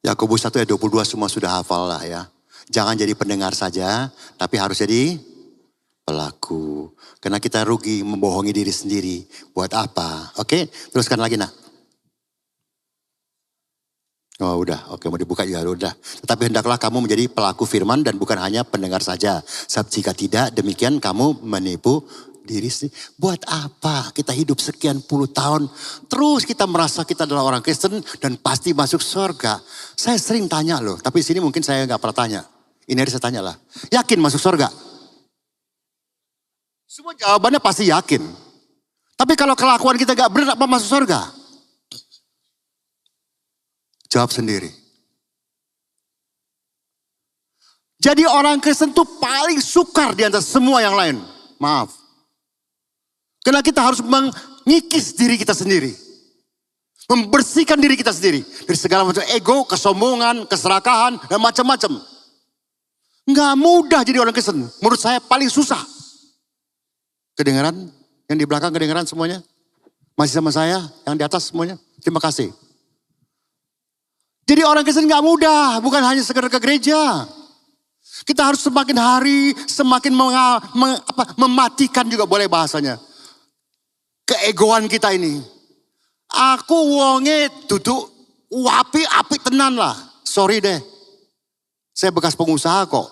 Yakobus 1 ayat 22 semua sudah hafal lah ya. Jangan jadi pendengar saja, tapi harus jadi pelaku. Karena kita rugi membohongi diri sendiri. Buat apa? Oke, teruskan lagi nak. Oh udah, oke mau dibuka juga udah. Tetapi hendaklah kamu menjadi pelaku firman dan bukan hanya pendengar saja. Sebab jika tidak, demikian kamu menipu diri sendiri. Buat apa kita hidup sekian puluh tahun, terus kita merasa kita adalah orang Kristen dan pasti masuk surga. Saya sering tanya loh, tapi sini mungkin saya nggak pernah tanya. Ini hari saya tanya lah, yakin masuk surga? Semua jawabannya pasti yakin. Tapi kalau kelakuan kita nggak benar, apa masuk surga? Jawab sendiri. Jadi orang Kristen tuh paling sukar di antara semua yang lain. Maaf. Karena kita harus mengikis diri kita sendiri. Membersihkan diri kita sendiri. Dari segala macam ego, kesombongan, keserakahan, dan macam-macam. Nggak mudah jadi orang Kristen. Menurut saya paling susah. Kedengaran? Yang di belakang kedengaran semuanya? Masih sama saya? Yang di atas semuanya? Terima kasih. Jadi orang Kristen nggak mudah. Bukan hanya sekedar ke gereja. Kita harus semakin hari, semakin mematikan juga boleh bahasanya. Keegoan kita ini. Aku wonge duduk api tenan lah. Sorry deh. Saya bekas pengusaha kok.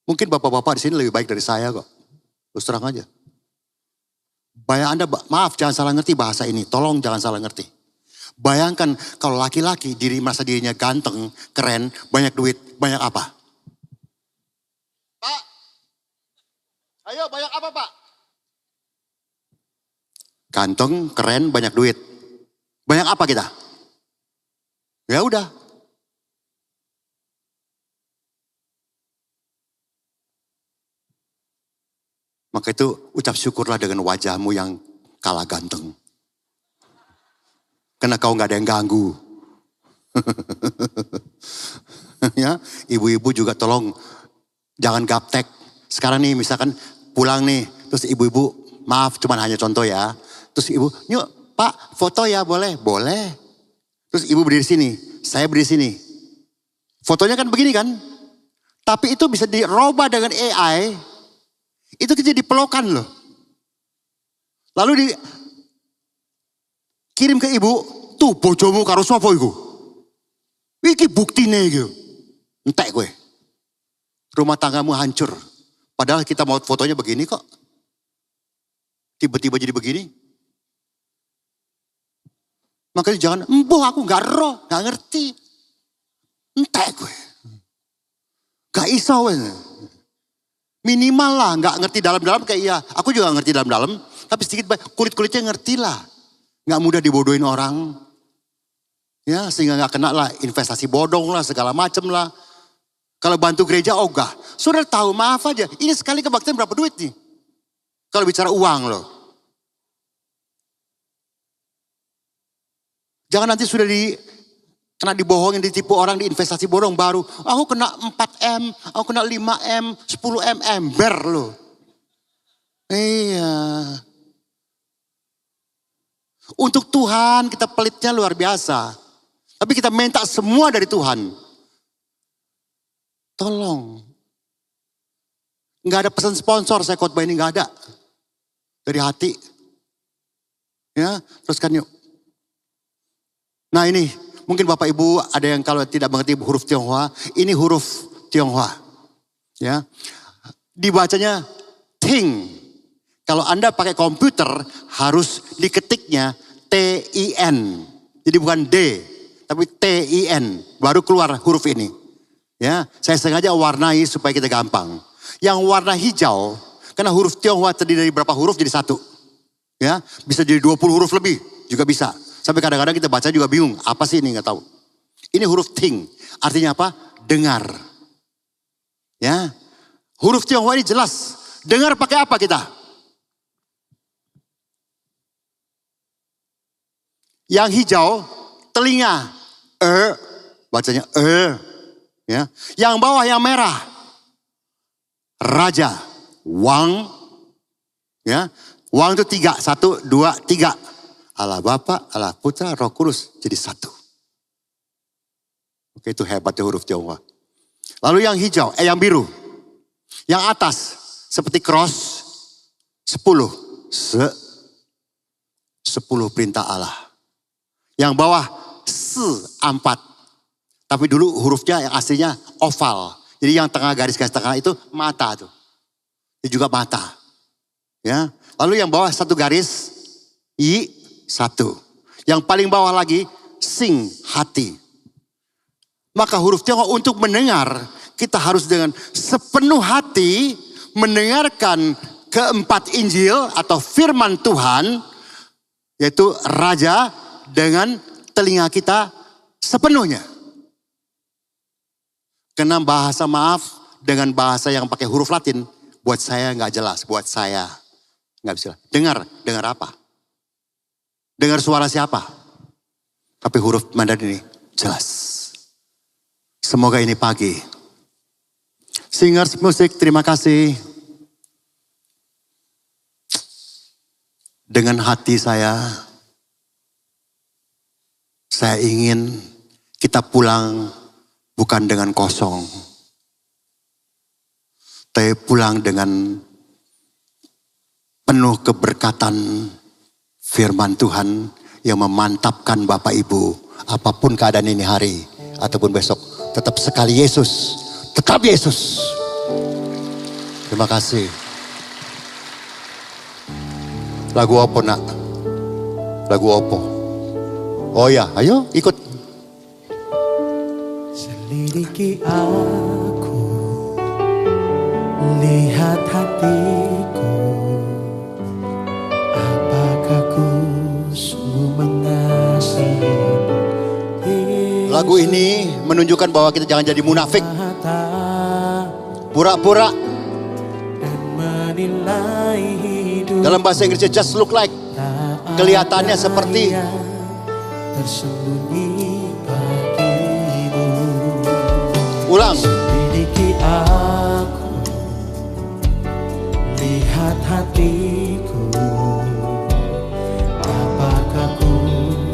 Mungkin bapak-bapak di sini lebih baik dari saya kok. Terus terang aja. Bayang Anda, maaf jangan salah ngerti bahasa ini. Tolong jangan salah ngerti. Bayangkan kalau laki-laki merasa dirinya ganteng, keren, banyak duit, banyak apa? Pak, ayo banyak apa Pak? Ganteng, keren, banyak duit. Banyak apa kita? Ya udah. Maka itu ucap syukurlah dengan wajahmu yang kalah ganteng. Karena kau gak ada yang ganggu. Ya, ibu-ibu juga tolong jangan gaptek. Sekarang nih misalkan pulang nih, terus ibu-ibu maaf cuman hanya contoh ya. Terus ibu, yuk Pak foto ya boleh? Boleh. Terus ibu berdiri sini, saya berdiri sini. Fotonya kan begini kan. Tapi itu bisa dirubah dengan AI. Itu jadi pelokan loh. Lalu dikirim ke ibu, tuh bojomu karo sapa iku? Iki buktine iki. Entek gue. Rumah tanggamu hancur. Padahal kita mau fotonya begini kok. Tiba-tiba jadi begini. Makanya jangan, embuh aku gak roh, gak ngerti. Entek gue. Gak iso weh. Minimal lah, gak ngerti dalam-dalam kayak iya. Aku juga gak ngerti dalam-dalam, tapi sedikit kulit-kulitnya ngerti lah. Gak mudah dibodohin orang. Ya, sehingga gak kena lah investasi bodong lah, segala macem lah. Kalau bantu gereja ogah. Saudara tahu, maaf aja. Ini sekali kebaktian berapa duit nih? Kalau bicara uang loh. Jangan nanti sudah kena dibohongin, ditipu orang di investasi bodong baru. Aku kena 4M, aku kena 5M, 10M, ember loh. Iya. Untuk Tuhan kita pelitnya luar biasa. Tapi kita minta semua dari Tuhan. Tolong. Nggak ada pesan sponsor, saya khotbah ini nggak ada. Dari hati. Ya, teruskan yuk. Nah ini, mungkin Bapak Ibu ada yang kalau tidak mengerti huruf Tionghoa, ini huruf Tionghoa. Ya. Dibacanya ting. Kalau Anda pakai komputer harus diketiknya T-I-N. Jadi bukan D, tapi T-I-N. Baru keluar huruf ini. Ya, saya sengaja warnai supaya kita gampang. Yang warna hijau, Karena huruf Tionghoa terdiri dari berapa huruf jadi satu. Ya, bisa jadi 20 huruf lebih juga bisa. Sampai kadang-kadang kita baca juga bingung, apa sih ini, nggak tahu. Ini huruf Ting, artinya apa? Dengar. Ya, huruf Tionghoa ini jelas. Dengar pakai apa kita? Yang hijau, telinga. Bacanya ya. Yang bawah yang merah, raja. Wang. Ya. Wang itu 3. 1, 2, 3. Allah Bapa, Allah Putra, Roh Kudus. Jadi 1. Oke, itu hebatnya huruf Tionghoa. Lalu yang hijau, yang biru. Yang atas, seperti cross. 10. 10 perintah Allah. Yang bawah, 4. Tapi dulu hurufnya yang aslinya oval. Jadi yang tengah garis tengah itu mata tuh. Ini juga mata. Ya. Lalu yang bawah 1 garis, 1. Yang paling bawah lagi, sing, hati. Maka huruf Tionghoa untuk mendengar, kita harus dengan sepenuh hati mendengarkan keempat Injil atau firman Tuhan, yaitu Raja, dengan telinga kita sepenuhnya. Karena bahasa maaf dengan bahasa yang pakai huruf Latin, buat saya nggak jelas, buat saya nggak bisa. Dengar apa? Dengar suara siapa? Tapi huruf Mandarin ini jelas. Semoga ini pagi. Singers musik, terima kasih. Dengan hati saya ingin kita pulang bukan dengan kosong. Tapi pulang dengan penuh keberkatan firman Tuhan yang memantapkan Bapak Ibu. Apapun keadaan ini hari ataupun besok. Tetap sekali Yesus. Tetap Yesus. Terima kasih. Lagu apa nak? Lagu apa? Oh ya, ayo ikut.
Selidiki aku, lihat hatiku, apakah ku sungguh mengasihi.
Lagu ini menunjukkan bahwa kita jangan jadi munafik, pura-pura. Dalam bahasa Inggrisnya just look like, kelihatannya seperti. Ulang.
Selidiki aku, lihat hatiku, apakah ku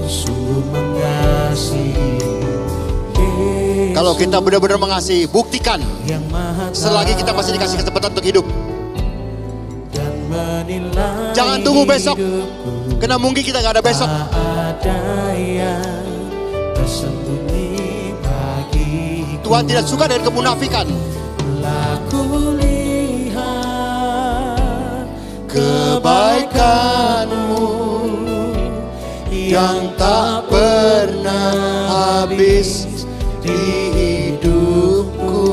sungguh mengasihi.
Kalau kita benar-benar mengasihi, buktikan. Selagi kita masih dikasih kesempatan untuk hidup. Jangan tunggu besok, karena mungkin kita gak ada besok. Tuhan tidak suka dari kemunafikan. Kebaikanmu yang tak pernah habis di hidupku.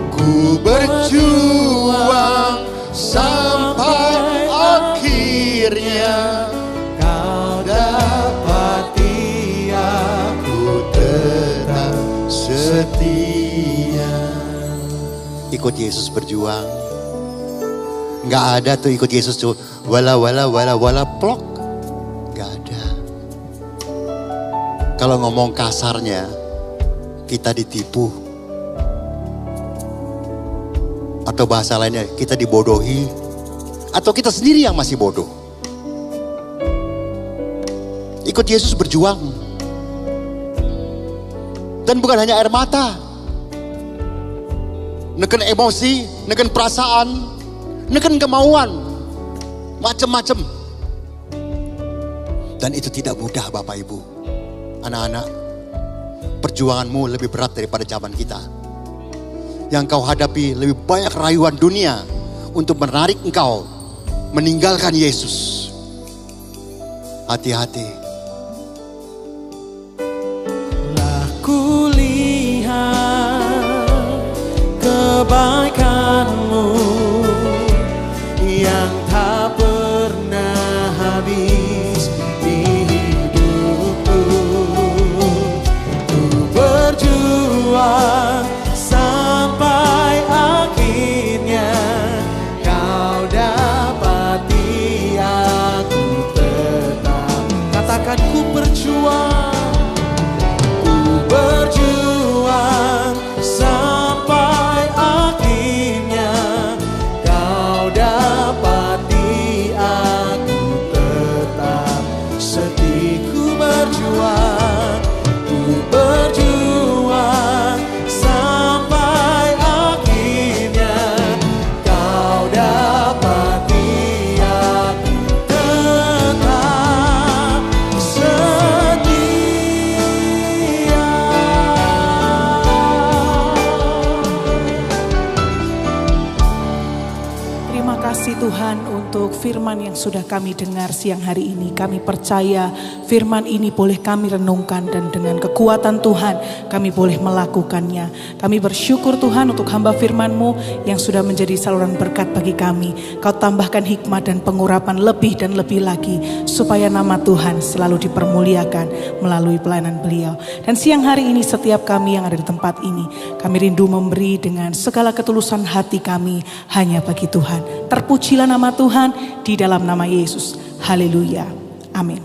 Ku berjuang sampai akhirnya kau dapati aku tetap setia. Ikut Yesus berjuang. Nggak ada tuh ikut Yesus tuh wala plok. Nggak ada. Kalau ngomong kasarnya kita ditipu. Atau bahasa lainnya kita dibodohi. Atau kita sendiri yang masih bodoh. Ikut Yesus berjuang. Dan bukan hanya air mata. Neken emosi, neken perasaan, neken kemauan. Macem-macem. Dan itu tidak mudah Bapak Ibu. Anak-anak, perjuanganmu lebih berat daripada zaman kita. Yang kau hadapi lebih banyak rayuan dunia untuk menarik engkau meninggalkan Yesus. Hati-hati.
Lah ku lihat kebaikanmu
untuk firman yang sudah kami dengar siang hari ini. Kami percaya firman ini boleh kami renungkan dan dengan kekuatan Tuhan kami boleh melakukannya. Kami bersyukur Tuhan untuk hamba firman-Mu yang sudah menjadi saluran berkat bagi kami. Kau tambahkan hikmat dan pengurapan lebih dan lebih lagi supaya nama Tuhan selalu dipermuliakan melalui pelayanan beliau. Dan siang hari ini setiap kami yang ada di tempat ini, kami rindu memberi dengan segala ketulusan hati kami hanya bagi Tuhan. Terpujilah nama Tuhan di dalam nama Yesus. Haleluya. Amin.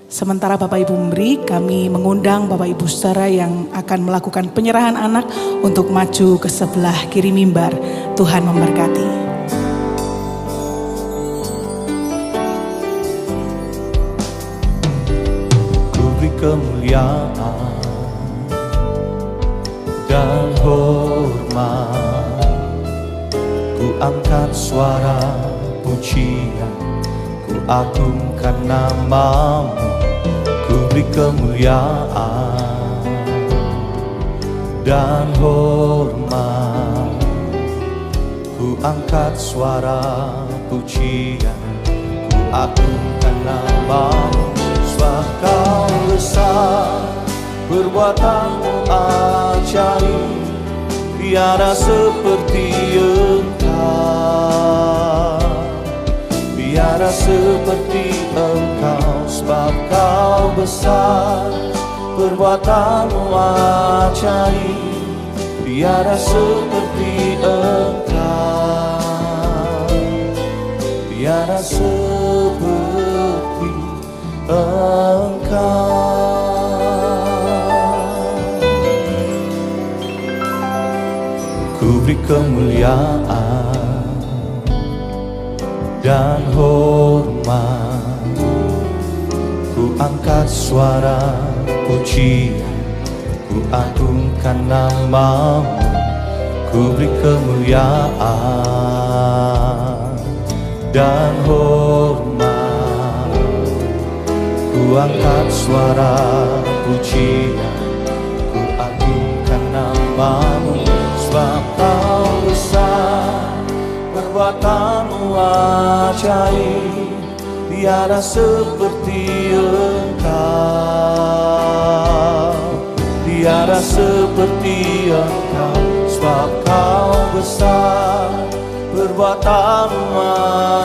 Sementara Bapak Ibu memberi, kami mengundang Bapak Ibu saudara yang akan melakukan penyerahan anak untuk maju ke sebelah kiri mimbar. Tuhan memberkati.
Ku beri kemuliaan dan hormat, ku angkat suara pujian, ku agungkan nama-Mu, ku beri kemuliaan dan hormat, ku angkat suara pujian, ku agungkan nama-Mu. Sebab Kau besar, perbuatan-Mu ajaib, tiada seperti Engkau, tiada seperti Engkau. Sebab Kau besar, perbuatan-Mu ajaib, tiada seperti Engkau, tiada seperti Engkau. Ku beri kemuliaan dan hormat, ku angkat suara pujian, ku agungkan nama-Mu, ku beri kemuliaan dan hormat, ku angkat suara pujian, ku agungkan nama-Mu. Sebab Kau besar, perbuatan-Mu ajaib, tiada seperti Engkau, tiada seperti Engkau. Sebab Kau besar, perbuatan-Mu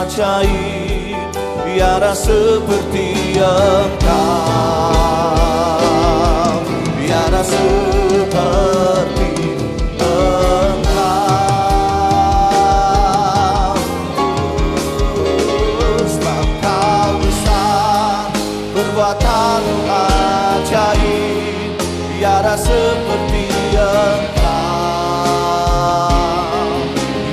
ajaib, tiada seperti Engkau, tiada seperti tiada seperti Engkau,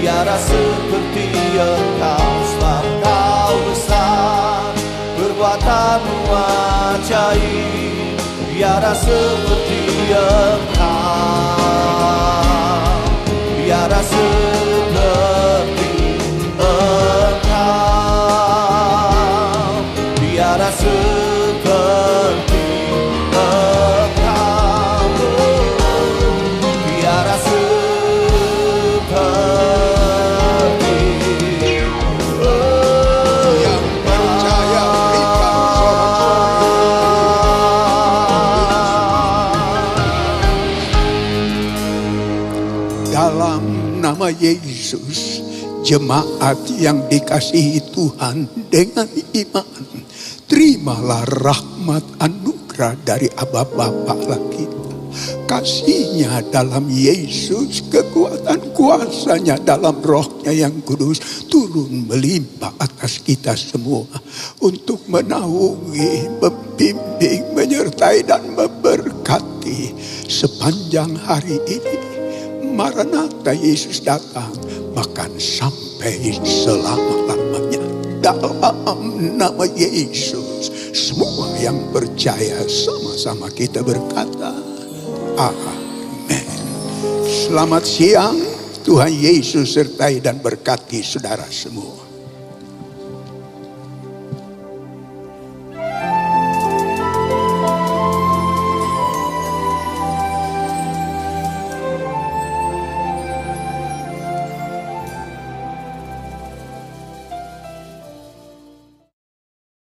tiada seperti Engkau. Sebab Kau besar, perbuatan-Mu ajaib, tiada seperti Engkau, tiada seperti Engkau, tiada seperti
Yesus, jemaat yang dikasihi Tuhan dengan iman, terimalah rahmat anugerah dari Aba Bapa kita. Kasih-Nya dalam Yesus, kekuatan kuasa-Nya dalam Roh-Nya yang kudus turun melimpah atas kita semua untuk menaungi, membimbing, menyertai dan memberkati sepanjang hari ini. Maranatha, Yesus datang, bahkan sampai selama-lamanya. Dalam nama Yesus, semua yang percaya sama-sama kita berkata, amin. Selamat siang, Tuhan Yesus sertai dan berkati saudara semua.